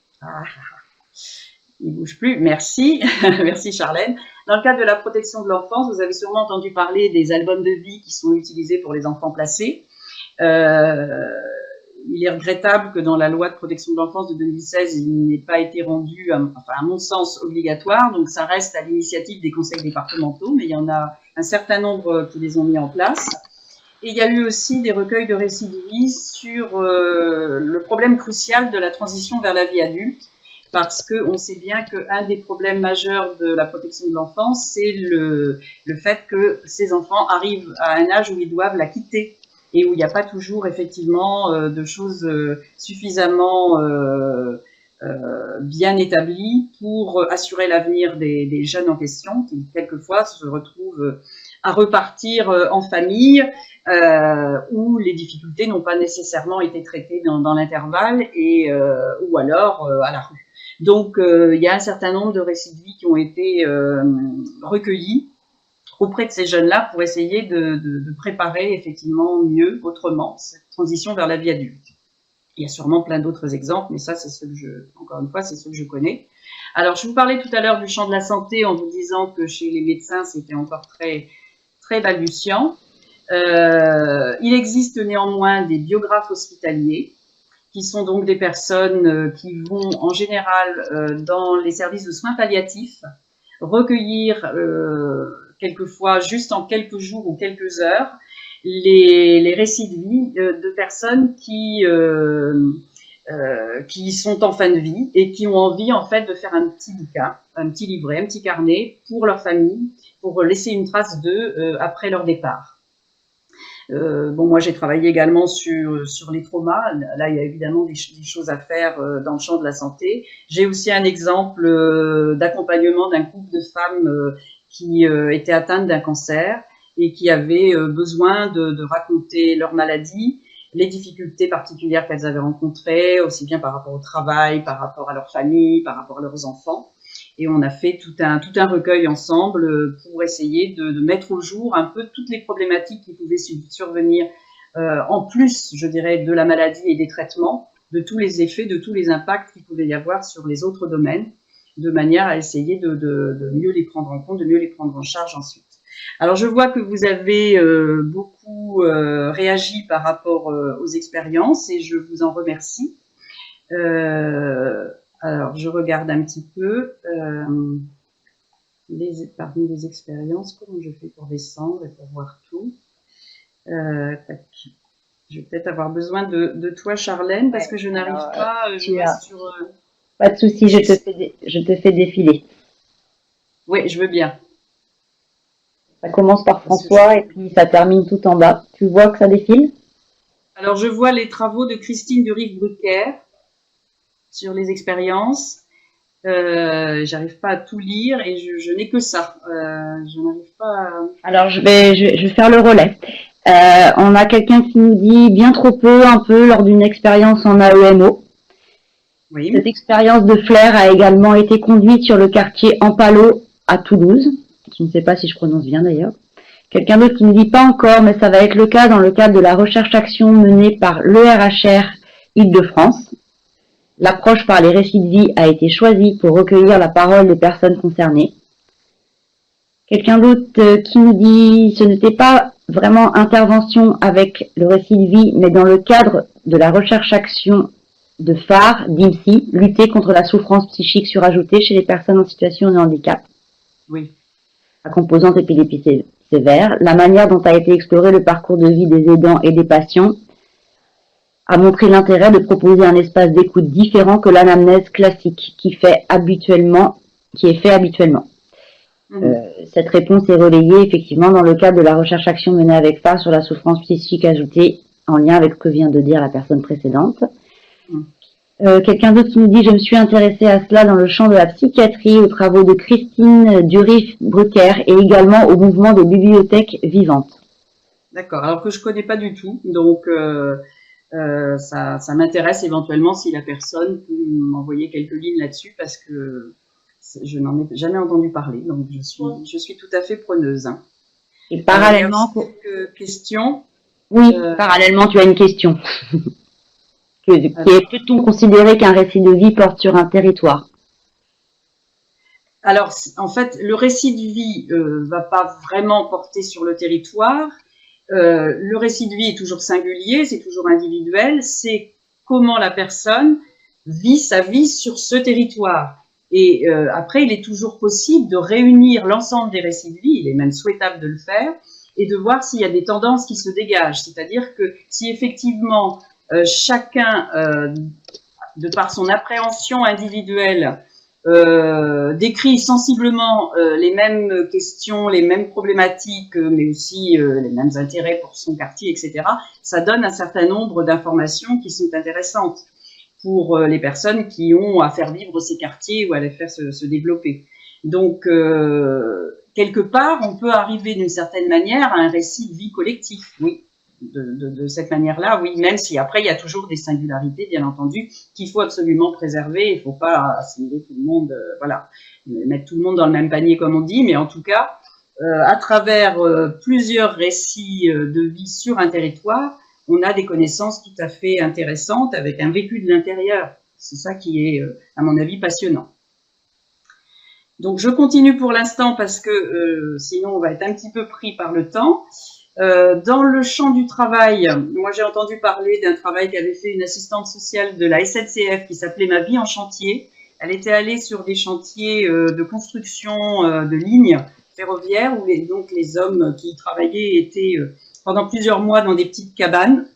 Il bouge plus. Merci. Merci Charlène. Dans le cadre de la protection de l'enfance, vous avez sûrement entendu parler des albums de vie qui sont utilisés pour les enfants placés. Il est regrettable que dans la loi de protection de l'enfance de 2016, il n'ait pas été rendu, à mon sens, obligatoire. Donc, ça reste à l'initiative des conseils départementaux, mais il y en a un certain nombre qui les ont mis en place. Et il y a eu aussi des recueils de récits de vie sur le problème crucial de la transition vers la vie adulte, parce qu'on sait bien qu'un des problèmes majeurs de la protection de l'enfance, c'est le fait que ces enfants arrivent à un âge où ils doivent la quitter et où il n'y a pas toujours effectivement de choses suffisamment bien établies pour assurer l'avenir des jeunes en question, qui quelquefois se retrouvent à repartir en famille, où les difficultés n'ont pas nécessairement été traitées dans l'intervalle, ou alors à la rue. Donc, il y a un certain nombre de récits de vie qui ont été recueillis auprès de ces jeunes-là pour essayer de préparer effectivement mieux, autrement, cette transition vers la vie adulte. Il y a sûrement plein d'autres exemples, mais ça, c'est ceux que encore une fois, c'est ceux que je connais. Alors, je vous parlais tout à l'heure du champ de la santé en vous disant que chez les médecins, c'était encore très, très balbutiant. Il existe néanmoins des biographes hospitaliers, qui sont donc des personnes qui vont en général dans les services de soins palliatifs recueillir quelquefois juste en quelques jours ou quelques heures les récits de vie de personnes qui sont en fin de vie et qui ont envie en fait de faire un petit bouquin, un petit livret, un petit carnet pour leur famille, pour laisser une trace d'eux après leur départ. Moi, j'ai travaillé également sur les traumas. Là, il y a évidemment des choses à faire dans le champ de la santé. J'ai aussi un exemple d'accompagnement d'un couple de femmes qui étaient atteintes d'un cancer et qui avaient besoin de raconter leur maladie, les difficultés particulières qu'elles avaient rencontrées, aussi bien par rapport au travail, par rapport à leur famille, par rapport à leurs enfants. Et on a fait tout un recueil ensemble pour essayer de mettre au jour un peu toutes les problématiques qui pouvaient survenir, en plus, je dirais, de la maladie et des traitements, de tous les effets, de tous les impacts qu'il pouvait y avoir sur les autres domaines, de manière à essayer de mieux les prendre en compte, de mieux les prendre en charge ensuite. Alors, je vois que vous avez beaucoup réagi par rapport aux expériences et je vous en remercie. Alors, je regarde un petit peu parmi les expériences, comment je fais pour descendre et pour voir tout. Tac. Je vais peut-être avoir besoin de toi, Charlène, parce que je n'arrive pas sur... Pas de souci, je te fais défiler. Oui, je veux bien. Ça commence par François et puis ça termine tout en bas. Tu vois que ça défile? Alors, je vois les travaux de Christine de Rive-Brucker sur les expériences. J'arrive pas à tout lire et je n'ai que ça. Je n'arrive pas à... Alors, je vais faire le relais. On a quelqu'un qui nous dit bien trop peu, un peu, lors d'une expérience en AEMO. Oui. Cette expérience de flair a également été conduite sur le quartier Ampalo à Toulouse. Je ne sais pas si je prononce bien d'ailleurs. Quelqu'un d'autre qui ne dit pas encore, mais ça va être le cas dans le cadre de la recherche-action menée par l'ERHR Île-de-France. L'approche par les récits de vie a été choisie pour recueillir la parole des personnes concernées. Quelqu'un d'autre qui nous dit ce n'était pas vraiment intervention avec le récit de vie, mais dans le cadre de la recherche-action de phare d'IMSI, lutter contre la souffrance psychique surajoutée chez les personnes en situation de handicap. Oui. À composante épilepsie sévère, la manière dont a été exploré le parcours de vie des aidants et des patients a montré l'intérêt de proposer un espace d'écoute différent que l'anamnèse classique qui est fait habituellement. Cette réponse est relayée effectivement dans le cadre de la recherche-action menée avec phare sur la souffrance psychique ajoutée en lien avec ce que vient de dire la personne précédente. Quelqu'un d'autre qui nous dit « Je me suis intéressée à cela dans le champ de la psychiatrie, aux travaux de Christine Dury-Brucker et également au mouvement des bibliothèques vivantes. » D'accord, alors que je connais pas du tout, donc ça m'intéresse éventuellement si la personne peut m'envoyer quelques lignes là-dessus parce que je n'en ai jamais entendu parler, donc je suis tout à fait preneuse. Et parallèlement, il y a aussi quelques questions. Oui, parallèlement, tu as une question. Peut-on considérer qu'un récit de vie porte sur un territoire? Alors, en fait, le récit de vie va pas vraiment porter sur le territoire. Le récit de vie est toujours singulier, c'est toujours individuel, c'est comment la personne vit sa vie sur ce territoire. Et après, il est toujours possible de réunir l'ensemble des récits de vie, il est même souhaitable de le faire, et de voir s'il y a des tendances qui se dégagent. C'est-à-dire que si effectivement chacun, de par son appréhension individuelle, décrit sensiblement les mêmes questions, les mêmes problématiques, mais aussi les mêmes intérêts pour son quartier, etc., ça donne un certain nombre d'informations qui sont intéressantes pour les personnes qui ont à faire vivre ces quartiers ou à les faire se développer. Donc, quelque part, on peut arriver d'une certaine manière à un récit de vie collectif, oui. De cette manière-là, oui, même si après, il y a toujours des singularités, bien entendu, qu'il faut absolument préserver. Il ne faut pas assimiler tout le monde, voilà, mettre tout le monde dans le même panier, comme on dit, mais en tout cas, à travers plusieurs récits de vie sur un territoire, on a des connaissances tout à fait intéressantes avec un vécu de l'intérieur. C'est ça qui est, à mon avis, passionnant. Donc, je continue pour l'instant parce que sinon, on va être un petit peu pris par le temps. Dans le champ du travail, moi j'ai entendu parler d'un travail qu'avait fait une assistante sociale de la SNCF qui s'appelait Ma vie en chantier. Elle était allée sur des chantiers de construction de lignes ferroviaires où donc les hommes qui y travaillaient étaient pendant plusieurs mois dans des petites cabanes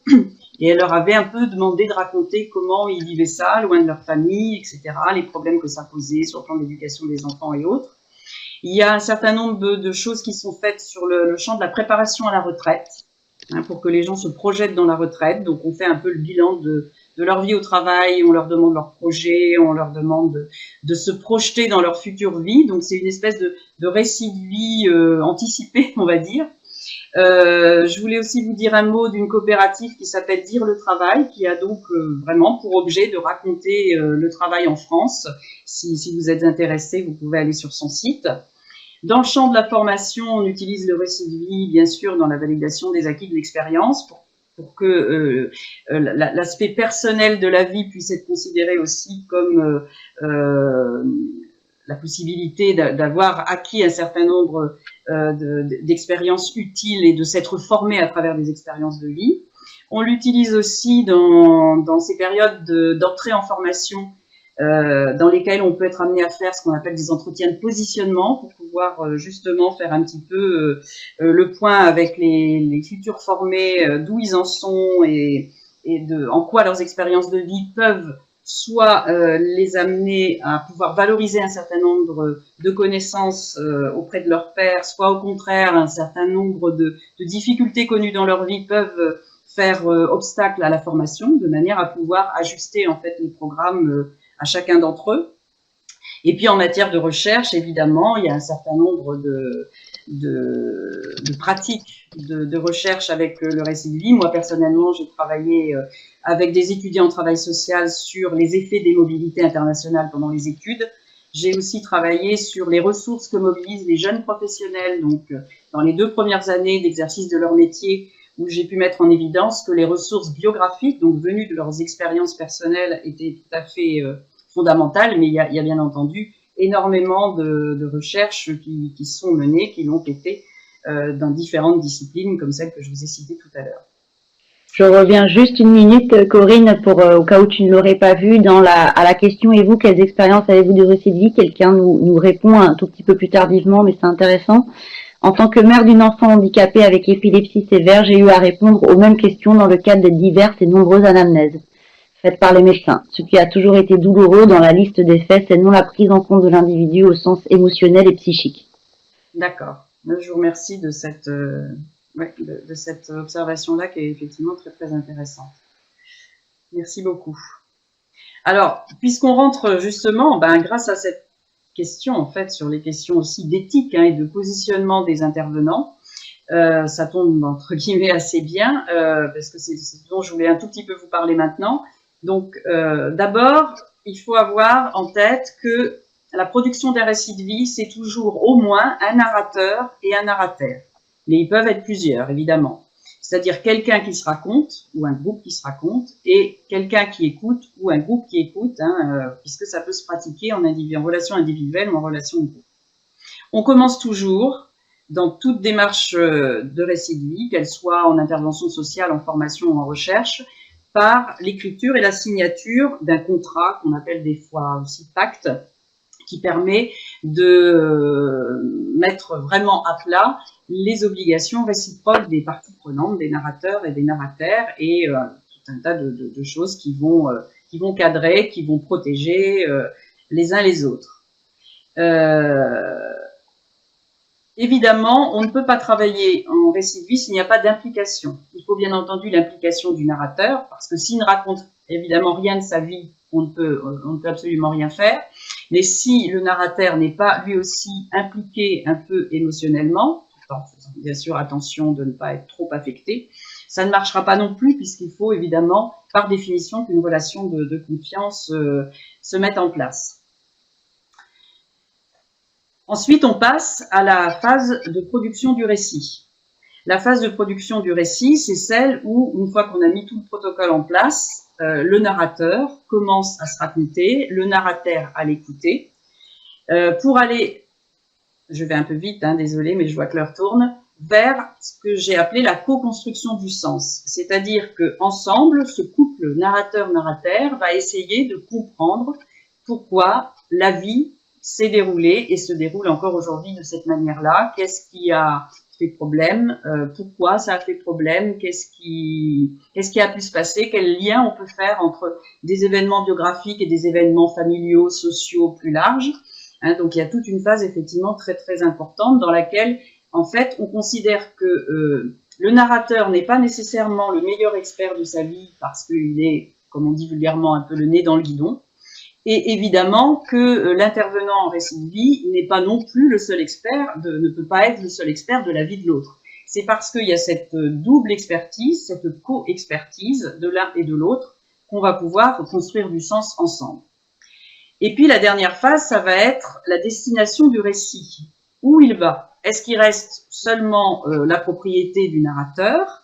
et elle leur avait un peu demandé de raconter comment ils vivaient ça, loin de leur famille, etc., les problèmes que ça posait sur le plan de l'éducation des enfants et autres. Il y a un certain nombre de choses qui sont faites sur le champ de la préparation à la retraite, hein, pour que les gens se projettent dans la retraite. Donc, on fait un peu le bilan de leur vie au travail, on leur demande leurs projets, on leur demande de se projeter dans leur future vie. Donc, c'est une espèce de récit de vie anticipé, on va dire. Je voulais aussi vous dire un mot d'une coopérative qui s'appelle Dire le travail, qui a donc vraiment pour objet de raconter le travail en France. Si vous êtes intéressé, vous pouvez aller sur son site. Dans le champ de la formation, on utilise le récit de vie, bien sûr, dans la validation des acquis de l'expérience pour que l'aspect personnel de la vie puisse être considéré aussi comme la possibilité d'avoir acquis un certain nombre d'expériences utiles et de s'être formé à travers des expériences de vie. On l'utilise aussi dans ces périodes d'entrée en formation dans lesquels on peut être amené à faire ce qu'on appelle des entretiens de positionnement pour pouvoir justement faire un petit peu le point avec les futurs formés, d'où ils en sont et en quoi leurs expériences de vie peuvent soit les amener à pouvoir valoriser un certain nombre de connaissances auprès de leurs pairs, soit au contraire un certain nombre de difficultés connues dans leur vie peuvent faire obstacle à la formation, de manière à pouvoir ajuster en fait les programmes à chacun d'entre eux. Et puis en matière de recherche, évidemment, il y a un certain nombre de pratiques de recherche avec le récit de vie. Moi, personnellement, j'ai travaillé avec des étudiants en travail social sur les effets des mobilités internationales pendant les études. J'ai aussi travaillé sur les ressources que mobilisent les jeunes professionnels, donc dans les 2 premières années d'exercice de leur métier, où j'ai pu mettre en évidence que les ressources biographiques, donc venues de leurs expériences personnelles, étaient tout à fait fondamentales, mais il y a bien entendu énormément de recherches qui sont menées, qui l'ont été dans différentes disciplines, comme celle que je vous ai citée tout à l'heure. Je reviens juste une minute, Corinne, pour au cas où tu ne l'aurais pas vu, à la question « Et vous, quelles expériences avez-vous de récit de vie ?» Quelqu'un nous répond un tout petit peu plus tardivement, mais c'est intéressant. En tant que mère d'une enfant handicapée avec épilepsie sévère, j'ai eu à répondre aux mêmes questions dans le cadre de diverses et nombreuses anamnèses faites par les médecins. Ce qui a toujours été douloureux dans la liste des faits, c'est non la prise en compte de l'individu au sens émotionnel et psychique. D'accord. Je vous remercie de cette observation-là qui est effectivement très, très intéressante. Merci beaucoup. Alors, puisqu'on rentre justement, grâce à cette question, en fait, sur les questions aussi d'éthique et de positionnement des intervenants, ça tombe entre guillemets assez bien, parce que c'est ce dont je voulais un tout petit peu vous parler maintenant. Donc, d'abord, il faut avoir en tête que la production d'un récit de vie, c'est toujours au moins un narrateur et un narrateur. Mais ils peuvent être plusieurs, évidemment. C'est-à-dire quelqu'un qui se raconte, ou un groupe qui se raconte, et quelqu'un qui écoute, ou un groupe qui écoute, puisque ça peut se pratiquer en relation individuelle ou en relation de groupe. On commence toujours, dans toute démarche de récit de vie, qu'elle soit en intervention sociale, en formation ou en recherche, par l'écriture et la signature d'un contrat, qu'on appelle des fois aussi pacte, qui permet de mettre vraiment à plat les obligations réciproques des parties prenantes, des narrateurs et des narrateurs, et tout un tas de choses qui vont cadrer, qui vont protéger les uns les autres. Évidemment, on ne peut pas travailler en récit de vie s'il n'y a pas d'implication. Il faut bien entendu l'implication du narrateur, parce que s'il ne raconte évidemment rien de sa vie, on ne peut absolument rien faire. Mais si le narrateur n'est pas lui aussi impliqué un peu émotionnellement, en faisant bien sûr attention de ne pas être trop affecté, ça ne marchera pas non plus, puisqu'il faut évidemment, par définition, qu'une relation de confiance se mette en place. Ensuite, on passe à la phase de production du récit. La phase de production du récit, c'est celle où, une fois qu'on a mis tout le protocole en place, le narrateur commence à se raconter, le narrateur à l'écouter, pour aller, je vais un peu vite, désolé, mais je vois que l'heure tourne, vers ce que j'ai appelé la co-construction du sens. C'est-à-dire que ensemble, ce couple narrateur-narrateur va essayer de comprendre pourquoi la vie s'est déroulée et se déroule encore aujourd'hui de cette manière-là. Qu'est-ce qui a fait problème, pourquoi ça a fait problème, qu'est-ce qui a pu se passer, quel lien on peut faire entre des événements biographiques et des événements familiaux, sociaux plus larges. Donc il y a toute une phase effectivement très très importante dans laquelle en fait on considère que le narrateur n'est pas nécessairement le meilleur expert de sa vie parce qu'il est, comme on dit vulgairement, un peu le nez dans le guidon. Et évidemment que l'intervenant en récit de vie n'est pas non plus le seul expert, ne peut pas être le seul expert de la vie de l'autre. C'est parce qu'il y a cette double expertise, cette co-expertise de l'un et de l'autre, qu'on va pouvoir construire du sens ensemble. Et puis la dernière phase, ça va être la destination du récit. Où il va? Est-ce qu'il reste seulement la propriété du narrateur?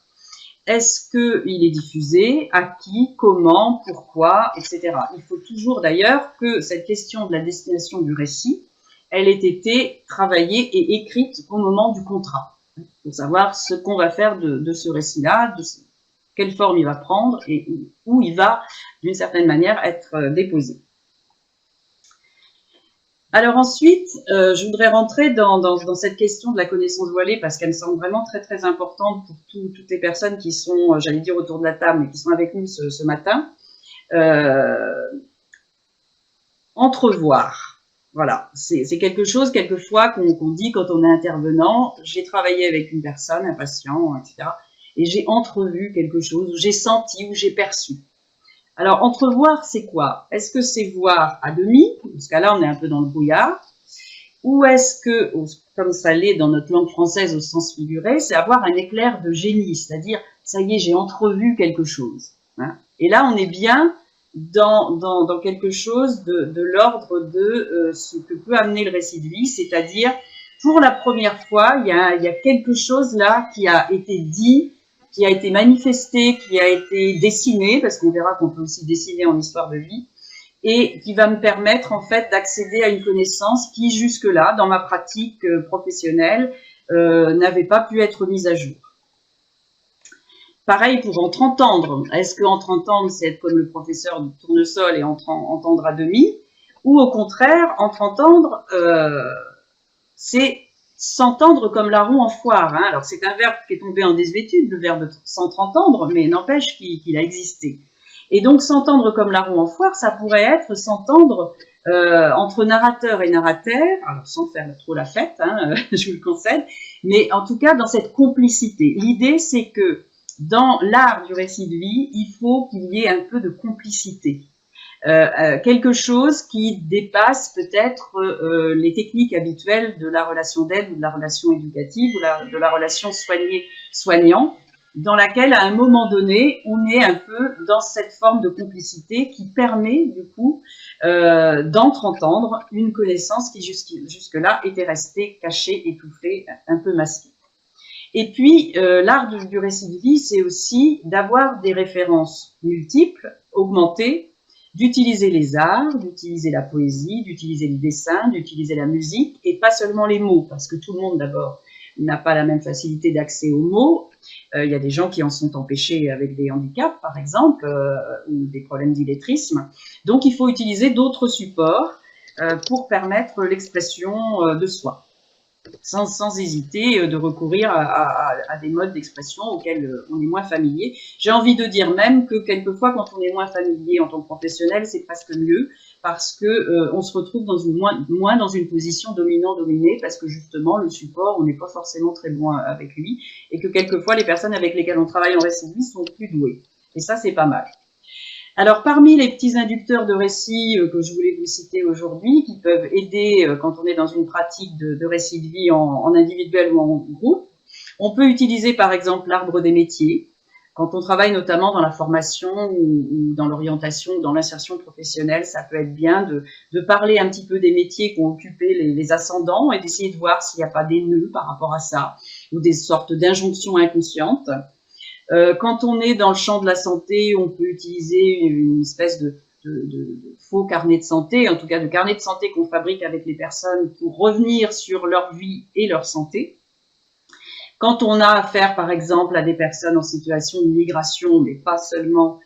Est-ce qu'il est diffusé? À qui? Comment? Pourquoi? Etc. Il faut toujours d'ailleurs que cette question de la destination du récit, elle ait été travaillée et écrite au moment du contrat. Pour savoir ce qu'on va faire de ce récit-là, quelle forme il va prendre et où il va, d'une certaine manière, être déposé. Alors ensuite, je voudrais rentrer dans cette question de la connaissance voilée parce qu'elle me semble vraiment très très importante pour toutes les personnes qui sont, j'allais dire autour de la table, mais qui sont avec nous ce matin. Entrevoir, voilà, c'est quelque chose quelquefois qu'on dit quand on est intervenant. J'ai travaillé avec une personne, un patient, etc. Et j'ai entrevu quelque chose, ou j'ai senti, ou j'ai perçu. Alors, entrevoir, c'est quoi? Est-ce que c'est voir à demi? Parce que là, on est un peu dans le brouillard. Ou est-ce que, comme ça l'est dans notre langue française au sens figuré, c'est avoir un éclair de génie, c'est-à-dire, ça y est, j'ai entrevu quelque chose. Et là, on est bien dans quelque chose de l'ordre de ce que peut amener le récit de vie, c'est-à-dire, pour la première fois, il y a quelque chose là qui a été dit, qui a été manifesté, qui a été dessiné, parce qu'on verra qu'on peut aussi dessiner en histoire de vie, et qui va me permettre en fait d'accéder à une connaissance qui jusque-là, dans ma pratique professionnelle, n'avait pas pu être mise à jour. Pareil pour entre-entendre. Est-ce que entre-entendre, c'est être comme le professeur de tournesol et entendre à demi? Ou au contraire, entre-entendre, c'est s'entendre comme la roue en foire. Alors c'est un verbe qui est tombé en désuétude, le verbe s'entendre, mais n'empêche qu'il a existé. Et donc s'entendre comme la roue en foire, ça pourrait être s'entendre entre narrateur et narrateur, alors sans faire trop la fête, je vous le concède, mais en tout cas dans cette complicité. L'idée c'est que dans l'art du récit de vie, il faut qu'il y ait un peu de complicité. quelque chose qui dépasse peut-être les techniques habituelles de la relation d'aide ou de la relation éducative ou de la relation soignée-soignant, dans laquelle, à un moment donné, on est un peu dans cette forme de complicité qui permet, du coup, d'entendre une connaissance qui jusque-là était restée cachée, étouffée, un peu masquée. Et puis, l'art du récit de vie, c'est aussi d'avoir des références multiples, augmentées, d'utiliser les arts, d'utiliser la poésie, d'utiliser le dessin, d'utiliser la musique, et pas seulement les mots, parce que tout le monde, d'abord, n'a pas la même facilité d'accès aux mots. Il y a des gens qui en sont empêchés avec des handicaps, par exemple, ou des problèmes d'illettrisme. Donc, il faut utiliser d'autres supports pour permettre l'expression de soi, sans hésiter de recourir à des modes d'expression auxquels on est moins familier. J'ai envie de dire même que quelquefois, quand on est moins familier en tant que professionnel, c'est presque mieux, parce que on se retrouve moins dans une position dominant-dominée, parce que justement, le support, on n'est pas forcément très bon avec lui, et que quelquefois, les personnes avec lesquelles on travaille en récit de vie sont plus douées. Et ça, c'est pas mal. Alors, parmi les petits inducteurs de récit que je voulais vous citer aujourd'hui, qui peuvent aider quand on est dans une pratique de récit de vie en individuel ou en groupe, on peut utiliser par exemple l'arbre des métiers, quand on travaille notamment dans la formation ou dans l'orientation, dans l'insertion professionnelle. Ça peut être bien de parler un petit peu des métiers qu'ont occupé les ascendants et d'essayer de voir s'il n'y a pas des nœuds par rapport à ça, ou des sortes d'injonctions inconscientes. Quand on est dans le champ de la santé, on peut utiliser une espèce de faux carnet de santé, en tout cas de carnet de santé qu'on fabrique avec les personnes pour revenir sur leur vie et leur santé. Quand on a affaire, par exemple, à des personnes en situation de migration, mais pas seulement,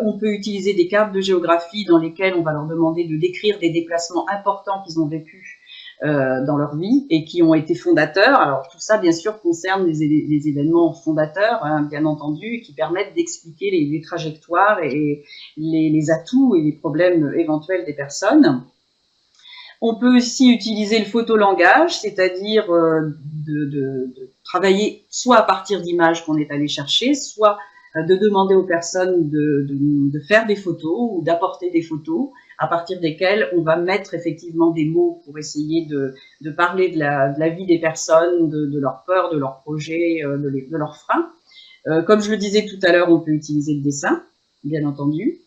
on peut utiliser des cartes de géographie dans lesquelles on va leur demander de décrire des déplacements importants qu'ils ont vécus dans leur vie et qui ont été fondateurs. Alors tout ça, bien sûr, concerne les événements fondateurs, hein, bien entendu, qui permettent d'expliquer les trajectoires et les atouts et les problèmes éventuels des personnes. On peut aussi utiliser le photolangage, c'est-à-dire de travailler soit à partir d'images qu'on est allé chercher, soit de demander aux personnes de faire des photos ou d'apporter des photos à partir desquelles on va mettre effectivement des mots pour essayer de parler de la vie des personnes, de leurs peurs, de leurs projets, de leurs freins. Comme je le disais tout à l'heure, on peut utiliser le dessin, bien entendu.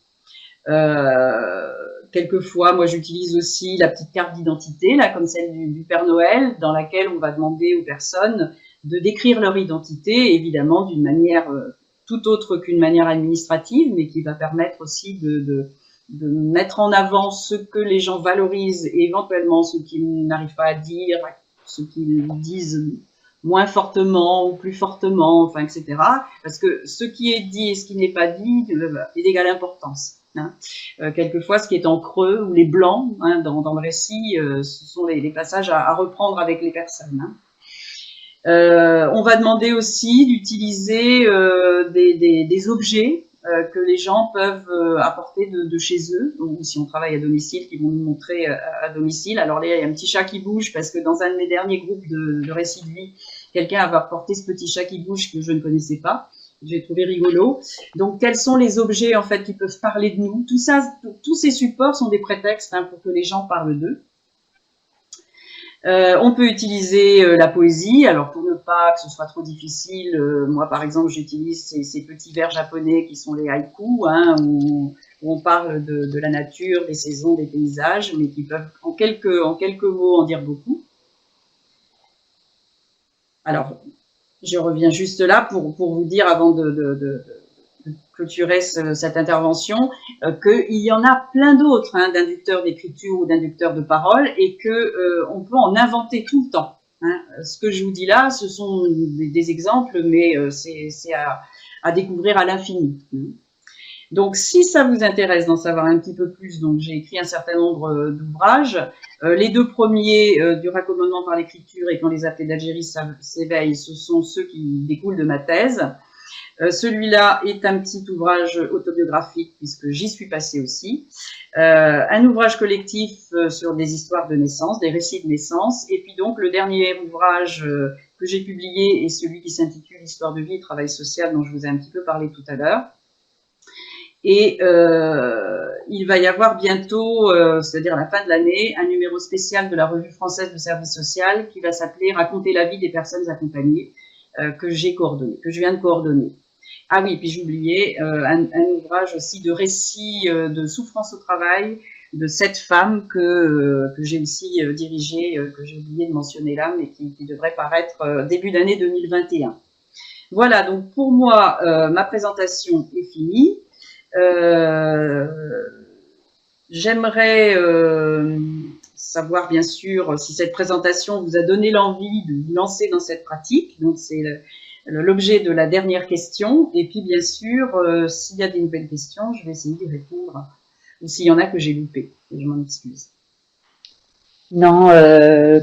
Quelquefois, moi, j'utilise aussi la petite carte d'identité, là, comme celle du Père Noël, dans laquelle on va demander aux personnes de décrire leur identité, évidemment, d'une manière tout autre qu'une manière administrative, mais qui va permettre aussi de mettre en avant ce que les gens valorisent et éventuellement ce qu'ils n'arrivent pas à dire, ce qu'ils disent moins fortement ou plus fortement, enfin, etc. Parce que ce qui est dit et ce qui n'est pas dit est d'égale importance. Hein. Quelquefois, ce qui est en creux ou les blancs hein, dans le récit, ce sont les passages à reprendre avec les personnes. Hein. On va demander aussi d'utiliser des objets que les gens peuvent apporter de chez eux, ou si on travaille à domicile, qui vont nous montrer à domicile. Alors là, il y a un petit chat qui bouge, parce que dans un de mes derniers groupes de récits de vie, quelqu'un avait apporté ce petit chat qui bouge que je ne connaissais pas. J'ai trouvé rigolo. Donc, quels sont les objets en fait qui peuvent parler de nous? Tout ça, tous ces supports sont des prétextes hein, pour que les gens parlent d'eux. On peut utiliser la poésie, alors pour ne pas que ce soit trop difficile, moi par exemple j'utilise ces petits vers japonais qui sont les haïkus, hein, où on parle de la nature, des saisons, des paysages, mais qui peuvent en quelques mots en dire beaucoup. Alors, je reviens juste là pour vous dire avant de clôturer cette intervention, qu'il y en a plein d'autres hein, d'inducteurs d'écriture ou d'inducteurs de parole et qu'on peut en inventer tout le temps. Hein. Ce que je vous dis là, ce sont des exemples, mais c'est à découvrir à l'infini. Donc, si ça vous intéresse d'en savoir un petit peu plus, donc j'ai écrit un certain nombre d'ouvrages. Les deux premiers, du raccommodement par l'écriture et quand les appelés d'Algérie s'éveillent, ce sont ceux qui découlent de ma thèse. Celui-là est un petit ouvrage autobiographique puisque j'y suis passée aussi. Un ouvrage collectif sur des histoires de naissance, des récits de naissance. Et puis donc le dernier ouvrage que j'ai publié est celui qui s'intitule Histoire de vie et travail social dont je vous ai un petit peu parlé tout à l'heure. Et il va y avoir bientôt, c'est-à-dire à la fin de l'année, un numéro spécial de la Revue française de service social qui va s'appeler Raconter la vie des personnes accompagnées, que j'ai coordonné, que je viens de coordonner. Ah oui, puis j'oubliais un ouvrage aussi de récits de souffrance au travail de 7 femmes que j'ai aussi dirigé, que j'ai oublié de mentionner là, mais qui devrait paraître début d'année 2021. Voilà, donc pour moi, ma présentation est finie. J'aimerais savoir bien sûr si cette présentation vous a donné l'envie de vous lancer dans cette pratique. Donc c'est l'objet de la dernière question. Et puis bien sûr, s'il y a des nouvelles questions, je vais essayer d'y répondre. Ou s'il y en a que j'ai loupé, je m'en excuse. Non,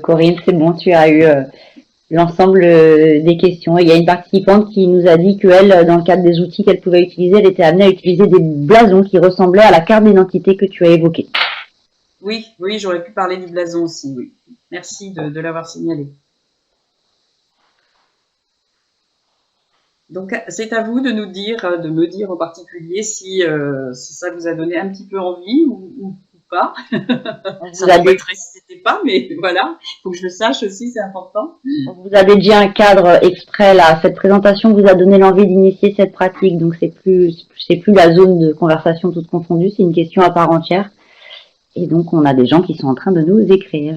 Corinne, c'est bon, tu as eu l'ensemble des questions. Il y a une participante qui nous a dit qu'elle, dans le cadre des outils qu'elle pouvait utiliser, elle était amenée à utiliser des blasons qui ressemblaient à la carte d'identité que tu as évoquée. Oui, oui, j'aurais pu parler du blason aussi, oui. Merci de l'avoir signalé. Donc, c'est à vous de nous dire, de me dire en particulier si ça vous a donné un petit peu envie ou pas. Ça m'embêterait si c'était pas, mais voilà, il faut que je le sache aussi, c'est important. Vous avez déjà un cadre exprès là. Cette présentation vous a donné l'envie d'initier cette pratique, donc c'est plus la zone de conversation toute confondue, c'est une question à part entière. Et donc on a des gens qui sont en train de nous écrire.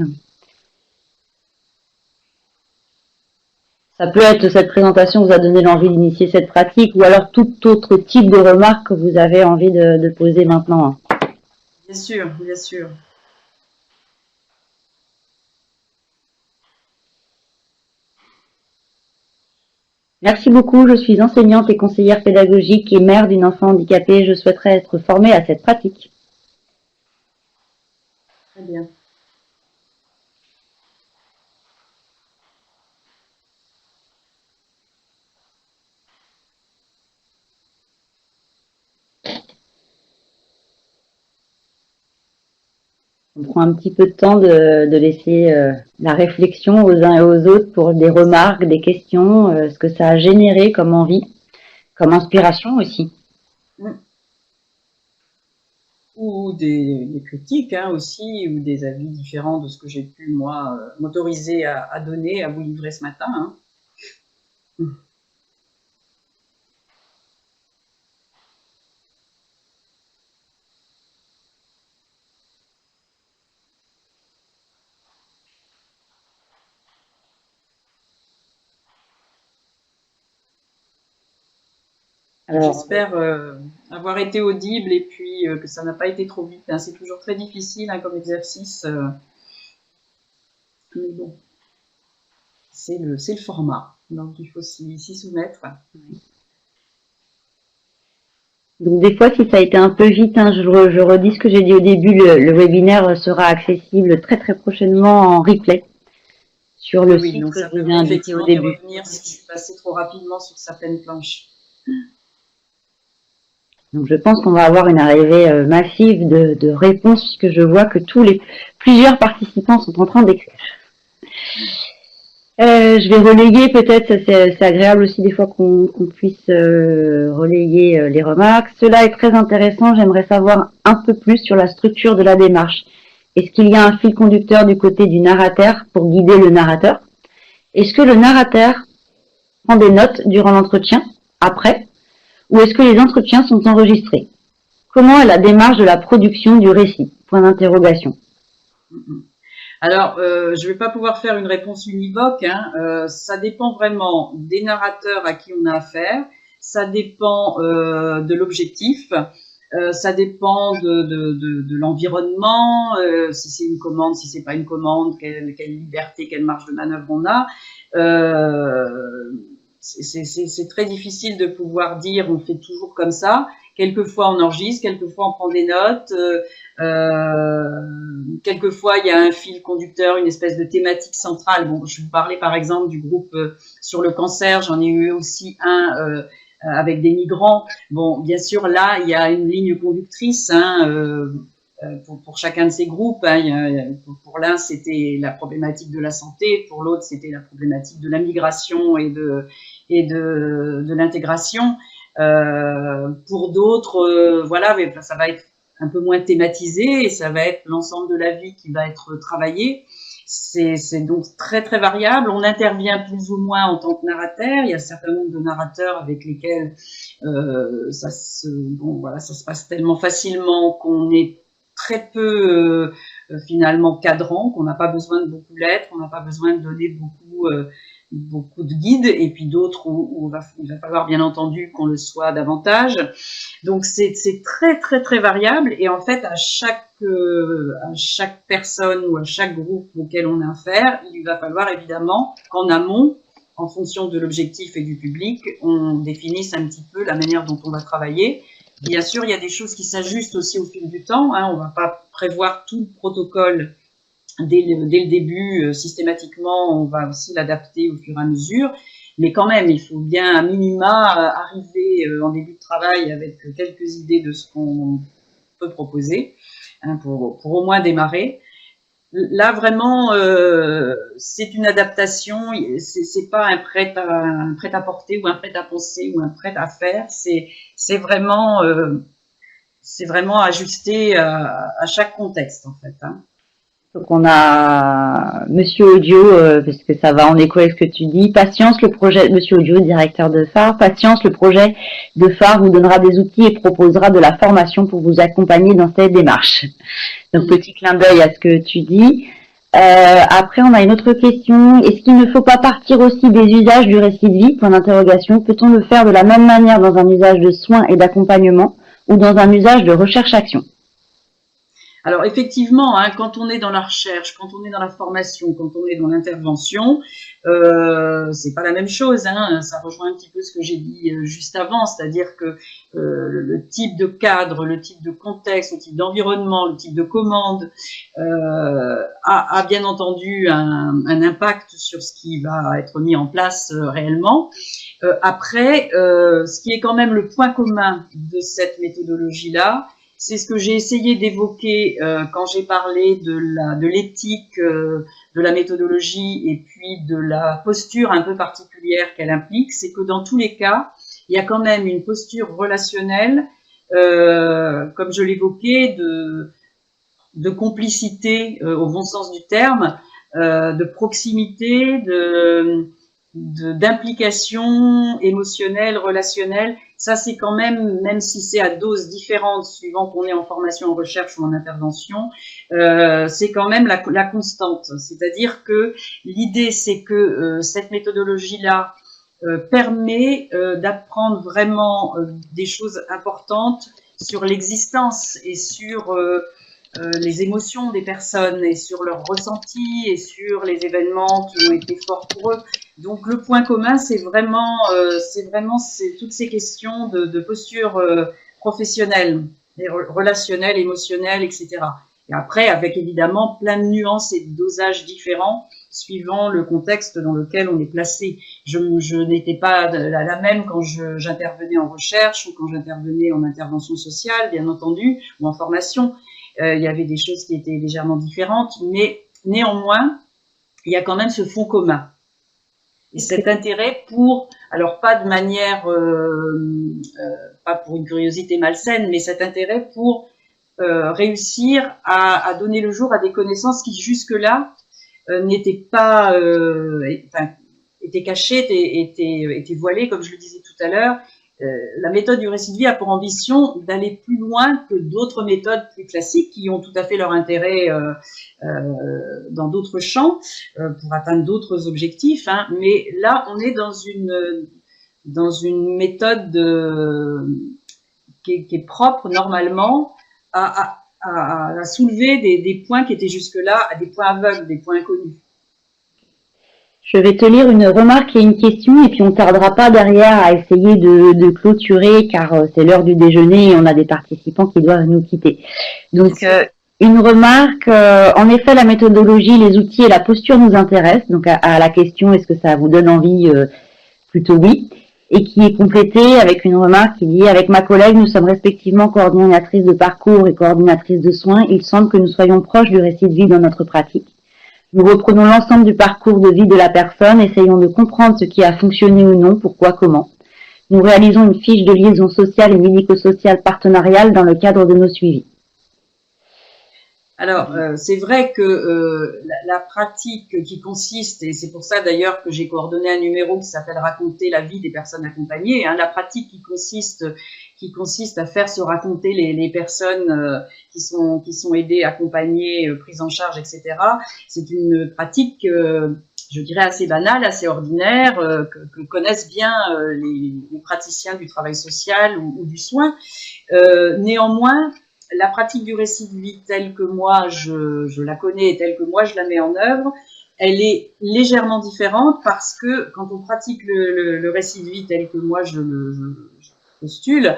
Ça peut être cette présentation vous a donné l'envie d'initier cette pratique, ou alors tout autre type de remarque que vous avez envie de poser maintenant. Bien sûr, bien sûr. Merci beaucoup, je suis enseignante et conseillère pédagogique et mère d'une enfant handicapée. Je souhaiterais être formée à cette pratique. Très bien. On prend un petit peu de temps de laisser la réflexion aux uns et aux autres pour des remarques, des questions, ce que ça a généré comme envie, comme inspiration aussi. Ou des critiques hein, aussi, ou des avis différents de ce que j'ai pu, moi, m'autoriser à donner, à vous livrer ce matin. Hein. J'espère avoir été audible et puis que ça n'a pas été trop vite. Hein. C'est toujours très difficile hein, comme exercice. Mais bon, c'est le format. Donc il faut s'y soumettre. Donc des fois, si ça a été un peu vite, hein, je redis ce que j'ai dit au début, le webinaire sera accessible très très prochainement en replay sur le site donc que ça je vous ai indiqué au début. Revenir si je suis passée trop rapidement sur certaines planches. Donc je pense qu'on va avoir une arrivée massive de réponses puisque je vois que plusieurs participants sont en train d'écrire. Je vais relayer peut-être, c'est agréable aussi des fois qu'on puisse relayer les remarques. Cela est très intéressant, j'aimerais savoir un peu plus sur la structure de la démarche. Est-ce qu'il y a un fil conducteur du côté du narrateur pour guider le narrateur? Est-ce que le narrateur prend des notes durant l'entretien, après, ou est-ce que les entretiens sont enregistrés? Comment est la démarche de la production du récit? Point d'interrogation. Alors, je ne vais pas pouvoir faire une réponse univoque. Hein. Ça dépend vraiment des narrateurs à qui on a affaire. Ça dépend de l'objectif. Ça dépend de l'environnement. Si c'est une commande, si c'est pas une commande, quelle liberté, quelle marge de manœuvre on a. C'est très difficile de pouvoir dire on fait toujours comme ça. Quelquefois on enregistre, quelquefois on prend des notes. Quelquefois, il y a un fil conducteur, une espèce de thématique centrale. Bon, je vous parlais par exemple du groupe sur le cancer. J'en ai eu aussi un avec des migrants. Bon, bien sûr, là, il y a une ligne conductrice hein, pour chacun de ces groupes. Hein. Pour l'un, c'était la problématique de la santé. Pour l'autre, c'était la problématique de la migration et de l'intégration. Pour d'autres, voilà, mais ça va être un peu moins thématisé et ça va être l'ensemble de la vie qui va être travaillé. C'est donc très très variable. On intervient plus ou moins en tant que narrateur. Il y a un certain nombre de narrateurs avec lesquels ça se passe tellement facilement qu'on est très peu finalement cadrant, qu'on n'a pas besoin de beaucoup lettres, on n'a pas besoin de donner beaucoup de guides, et puis d'autres où il va falloir bien entendu qu'on le soit davantage. Donc c'est très très très variable, et en fait à chaque personne ou à chaque groupe auquel on a affaire, il va falloir évidemment qu'en amont, en fonction de l'objectif et du public, on définisse un petit peu la manière dont on va travailler. Bien sûr, il y a des choses qui s'ajustent aussi au fil du temps, hein. On ne va pas prévoir tout le protocole dès le début, systématiquement, on va aussi l'adapter au fur et à mesure. Mais quand même, il faut bien à minima arriver en début de travail avec quelques idées de ce qu'on peut proposer, hein, pour au moins démarrer. Là, vraiment, c'est une adaptation, c'est pas un prêt à porter ou un prêt à penser ou un prêt à faire, c'est vraiment ajusté à chaque contexte, en fait, hein. Donc on a Monsieur Audio, parce que ça va en écho avec ce que tu dis. Patience, le projet, Monsieur Audio, directeur de Phare. Patience, le projet de Phare vous donnera des outils et proposera de la formation pour vous accompagner dans cette démarche. Donc petit clin d'œil à ce que tu dis. Après, on a une autre question. Est-ce qu'il ne faut pas partir aussi des usages du récit de vie? Point d'interrogation. Peut-on le faire de la même manière dans un usage de soins et d'accompagnement ou dans un usage de recherche-action? Alors effectivement, hein, quand on est dans la recherche, quand on est dans la formation, quand on est dans l'intervention, c'est pas la même chose, hein. Ça rejoint un petit peu ce que j'ai dit juste avant, c'est-à-dire que le type de cadre, le type de contexte, le type d'environnement, le type de commande a bien entendu un impact sur ce qui va être mis en place réellement. Après, ce qui est quand même le point commun de cette méthodologie-là, c'est ce que j'ai essayé d'évoquer quand j'ai parlé de l'éthique de la méthodologie et puis de la posture un peu particulière qu'elle implique, c'est que dans tous les cas, il y a quand même une posture relationnelle, comme je l'évoquais, de complicité au bon sens du terme, de proximité, d'implication émotionnelle, relationnelle. Ça, c'est quand même si c'est à doses différentes, suivant qu'on est en formation, en recherche ou en intervention, c'est quand même la constante. C'est-à-dire que l'idée, c'est que cette méthodologie-là permet d'apprendre vraiment des choses importantes sur l'existence et sur les émotions des personnes et sur leurs ressentis et sur les événements qui ont été forts pour eux. Donc le point commun, c'est vraiment toutes ces questions de posture professionnelle, relationnelle, émotionnelle, etc. Et après, avec évidemment plein de nuances et de dosages différents suivant le contexte dans lequel on est placé. Je n'étais pas la même quand j'intervenais en recherche ou quand j'intervenais en intervention sociale, bien entendu, ou en formation. Il y avait des choses qui étaient légèrement différentes, mais néanmoins, il y a quand même ce fond commun. Et cet intérêt pour, alors pas de manière, pas pour une curiosité malsaine, mais cet intérêt pour réussir à donner le jour à des connaissances qui jusque-là n'étaient pas, étaient cachées, étaient voilées, comme je le disais tout à l'heure. La méthode du récit de vie a pour ambition d'aller plus loin que d'autres méthodes plus classiques qui ont tout à fait leur intérêt dans d'autres champs pour atteindre d'autres objectifs, hein. Mais là, on est dans une méthode qui est propre normalement à soulever des points qui étaient jusque-là des points aveugles, des points inconnus. Je vais te lire une remarque et une question et puis on tardera pas derrière à essayer de clôturer car c'est l'heure du déjeuner et on a des participants qui doivent nous quitter. Donc une remarque, en effet la méthodologie, les outils et la posture nous intéressent. Donc à la question est-ce que ça vous donne envie, plutôt oui. Et qui est complétée avec une remarque qui dit « Avec ma collègue, nous sommes respectivement coordinatrices de parcours et coordinatrices de soins. Il semble que nous soyons proches du récit de vie dans notre pratique. Nous reprenons l'ensemble du parcours de vie de la personne, essayons de comprendre ce qui a fonctionné ou non, pourquoi, comment. Nous réalisons une fiche de liaison sociale et médico-sociale partenariale dans le cadre de nos suivis. Alors, c'est vrai que la pratique qui consiste, et c'est pour ça d'ailleurs que j'ai coordonné un numéro qui s'appelle Raconter la vie des personnes accompagnées, hein, la pratique qui consiste à faire se raconter les personnes qui sont aidées, accompagnées, prises en charge, etc. C'est une pratique, je dirais, assez banale, assez ordinaire, que connaissent bien les praticiens du travail social ou du soin. Néanmoins, la pratique du récit de vie telle que moi je la connais et telle que moi je la mets en œuvre, elle est légèrement différente parce que quand on pratique le récit de vie tel que moi je postule,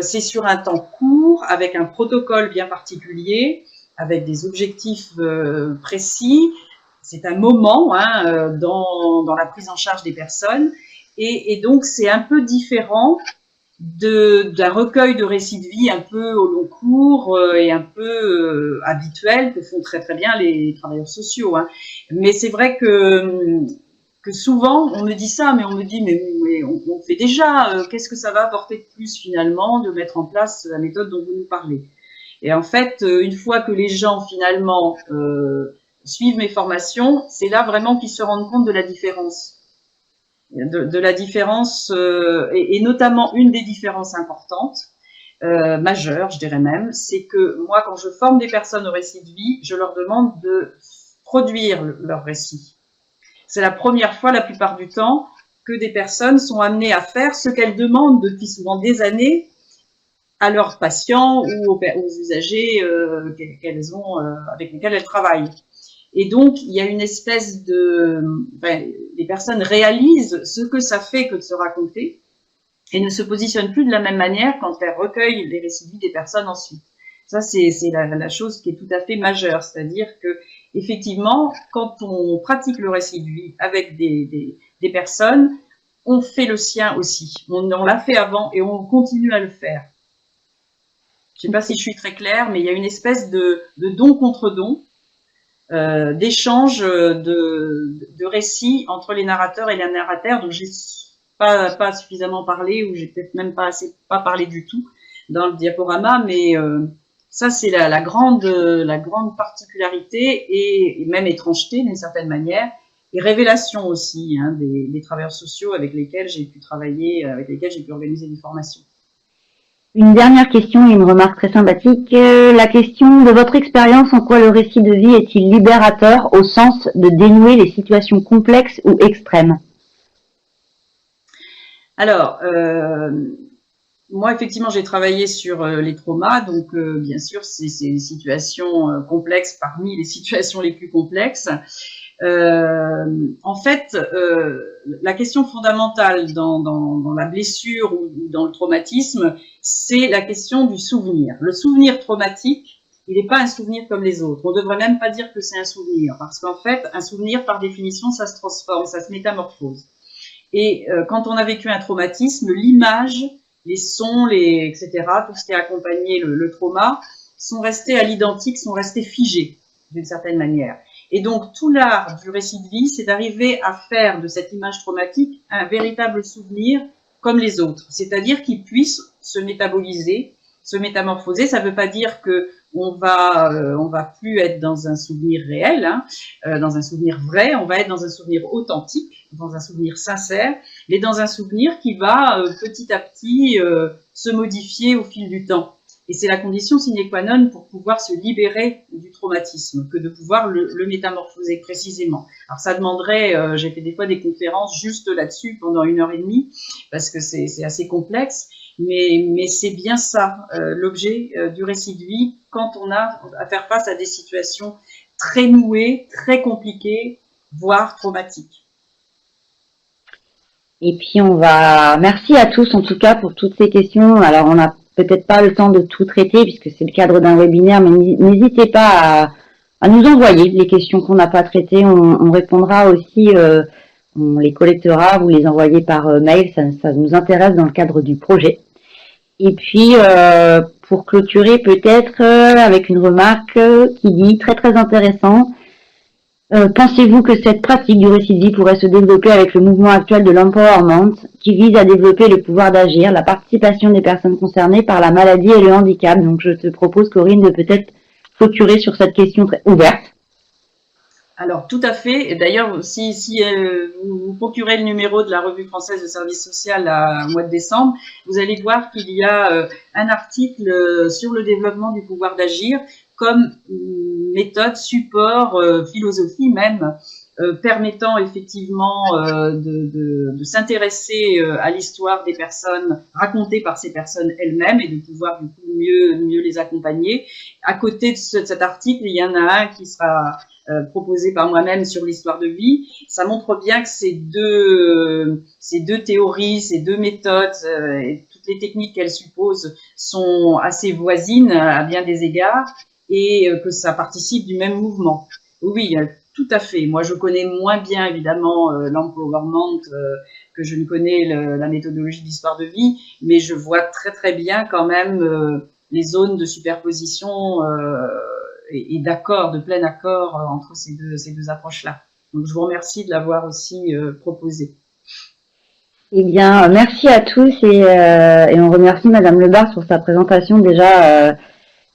c'est sur un temps court, avec un protocole bien particulier, avec des objectifs précis. C'est un moment dans la prise en charge des personnes et donc c'est un peu différent d'un recueil de récits de vie un peu au long cours et un peu habituel que font très très bien les travailleurs sociaux. Hein. Mais c'est vrai que souvent on me dit ça, mais on me dit mais on fait déjà, qu'est-ce que ça va apporter de plus finalement de mettre en place la méthode dont vous nous parlez. Et en fait, une fois que les gens finalement suivent mes formations, c'est là vraiment qu'ils se rendent compte de la différence. De la différence, et notamment une des différences importantes, majeures, je dirais même, c'est que moi, quand je forme des personnes au récit de vie, je leur demande de produire leur récit. C'est la première fois, la plupart du temps, que des personnes sont amenées à faire ce qu'elles demandent depuis souvent des années à leurs patients ou aux usagers qu'elles ont, avec lesquels elles travaillent. Et donc, il y a une espèce de... les personnes réalisent ce que ça fait que de se raconter et ne se positionnent plus de la même manière quand elles recueillent les récits de vie des personnes ensuite. Ça, c'est la chose qui est tout à fait majeure. C'est-à-dire que, effectivement, quand on pratique le récit de vie avec des personnes, on fait le sien aussi. On l'a fait avant et on continue à le faire. Je ne sais pas si je suis très claire, mais il y a une espèce de don contre don, d'échange de récits entre les narrateurs et les narrateurs, dont j'ai pas suffisamment parlé, ou j'ai peut-être même pas parlé du tout dans le diaporama, mais ça c'est la grande particularité et même étrangeté d'une certaine manière, et révélation aussi des travailleurs sociaux avec lesquels j'ai pu travailler, avec lesquels j'ai pu organiser des formations. Une dernière question et une remarque très sympathique. La question de votre expérience, en quoi le récit de vie est-il libérateur au sens de dénouer les situations complexes ou extrêmes? Alors, moi, effectivement, j'ai travaillé sur les traumas, donc bien sûr, c'est des situations complexes parmi les situations les plus complexes. En fait, la question fondamentale dans la blessure ou dans le traumatisme, c'est la question du souvenir. Le souvenir traumatique, il n'est pas un souvenir comme les autres. On ne devrait même pas dire que c'est un souvenir, parce qu'en fait, un souvenir, par définition, ça se transforme, ça se métamorphose. Et quand on a vécu un traumatisme, l'image, les sons, etc., tout ce qui a accompagné le trauma, sont restés à l'identique, sont restés figés, d'une certaine manière. Et donc, tout l'art du récit de vie, c'est d'arriver à faire de cette image traumatique un véritable souvenir comme les autres. C'est-à-dire qu'il puisse se métaboliser, se métamorphoser. Ça ne veut pas dire que on va plus être dans un souvenir réel, dans un souvenir vrai. On va être dans un souvenir authentique, dans un souvenir sincère, mais dans un souvenir qui va petit à petit se modifier au fil du temps. Et c'est la condition sine qua non pour pouvoir se libérer du traumatisme, que de pouvoir le métamorphoser précisément. Alors ça demanderait, j'ai fait des fois des conférences juste là-dessus pendant 1h30, parce que c'est assez complexe, mais c'est bien ça, l'objet du récit de vie, quand on a à faire face à des situations très nouées, très compliquées, voire traumatiques. Et puis merci à tous en tout cas pour toutes ces questions. Alors on n'a peut-être pas le temps de tout traiter puisque c'est le cadre d'un webinaire, mais n'hésitez pas à nous envoyer les questions qu'on n'a pas traitées. On répondra aussi, on les collectera, vous les envoyez par mail, ça nous intéresse dans le cadre du projet. Et puis pour clôturer peut-être avec une remarque qui dit très très intéressant. Pensez-vous que cette pratique du récit de vie pourrait se développer avec le mouvement actuel de l'empowerment qui vise à développer le pouvoir d'agir, la participation des personnes concernées par la maladie et le handicap? Donc je te propose, Corinne, de peut-être clôturer sur cette question très ouverte. Alors, tout à fait. Et d'ailleurs, si vous procurez le numéro de la Revue française de service social au mois de décembre, vous allez voir qu'il y a un article sur le développement du pouvoir d'agir comme méthode, support, philosophie même, permettant effectivement de s'intéresser à l'histoire des personnes racontée par ces personnes elles-mêmes et de pouvoir du coup mieux les accompagner. À côté de cet article, il y en a un qui sera proposé par moi-même sur l'histoire de vie. Ça montre bien que ces deux théories, ces deux méthodes et toutes les techniques qu'elles supposent sont assez voisines à bien des égards et que ça participe du même mouvement. Oui, tout à fait. Moi, je connais moins bien, évidemment, l'empowerment que je ne connais la méthodologie d'histoire de vie, mais je vois très, très bien quand même les zones de superposition et d'accord, de plein accord entre ces deux approches-là. Donc, je vous remercie de l'avoir aussi proposé. Eh bien, merci à tous et on remercie Madame Lebar sur sa présentation déjà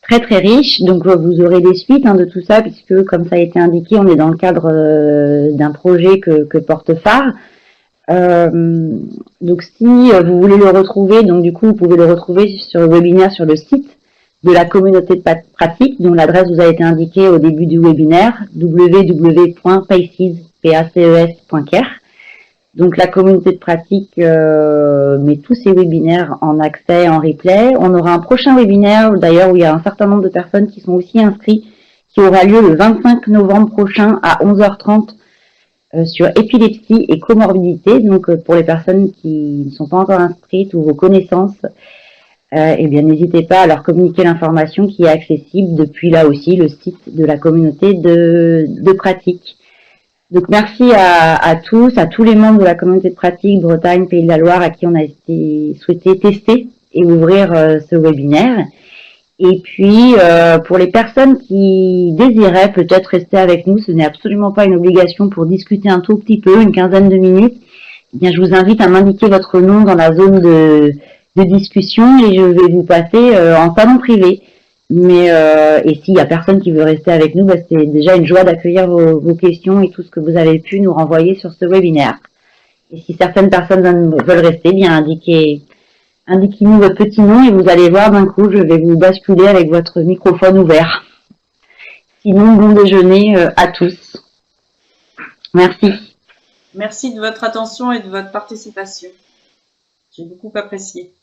très très riche. Donc vous aurez des suites de tout ça puisque, comme ça a été indiqué, on est dans le cadre d'un projet que porte Phare. Donc si vous voulez le retrouver, donc du coup vous pouvez le retrouver sur le webinaire sur le site de la communauté de pratique, dont l'adresse vous a été indiquée au début du webinaire, www.paces.fr. Donc la communauté de pratique met tous ces webinaires en accès, en replay. On aura un prochain webinaire, d'ailleurs, où il y a un certain nombre de personnes qui sont aussi inscrites, qui aura lieu le 25 novembre prochain à 11h30 sur épilepsie et comorbidité. Donc pour les personnes qui ne sont pas encore inscrites ou vos connaissances, eh bien n'hésitez pas à leur communiquer l'information qui est accessible depuis là aussi le site de la communauté de pratique. Donc merci à tous, à tous les membres de la communauté de pratique Bretagne, Pays de la Loire à qui on a souhaité tester et ouvrir ce webinaire. Et puis pour les personnes qui désiraient peut-être rester avec nous, ce n'est absolument pas une obligation pour discuter un tout petit peu, une quinzaine de minutes. Eh bien, je vous invite à m'indiquer votre nom dans la zone de discussion et je vais vous passer en salon privé. Mais et s'il y a personne qui veut rester avec nous, c'est déjà une joie d'accueillir vos questions et tout ce que vous avez pu nous renvoyer sur ce webinaire. Et si certaines personnes veulent rester, bien indiquez-nous votre petit nom et vous allez voir d'un coup, je vais vous basculer avec votre microphone ouvert. Sinon, bon déjeuner à tous. Merci. Merci de votre attention et de votre participation. J'ai beaucoup apprécié.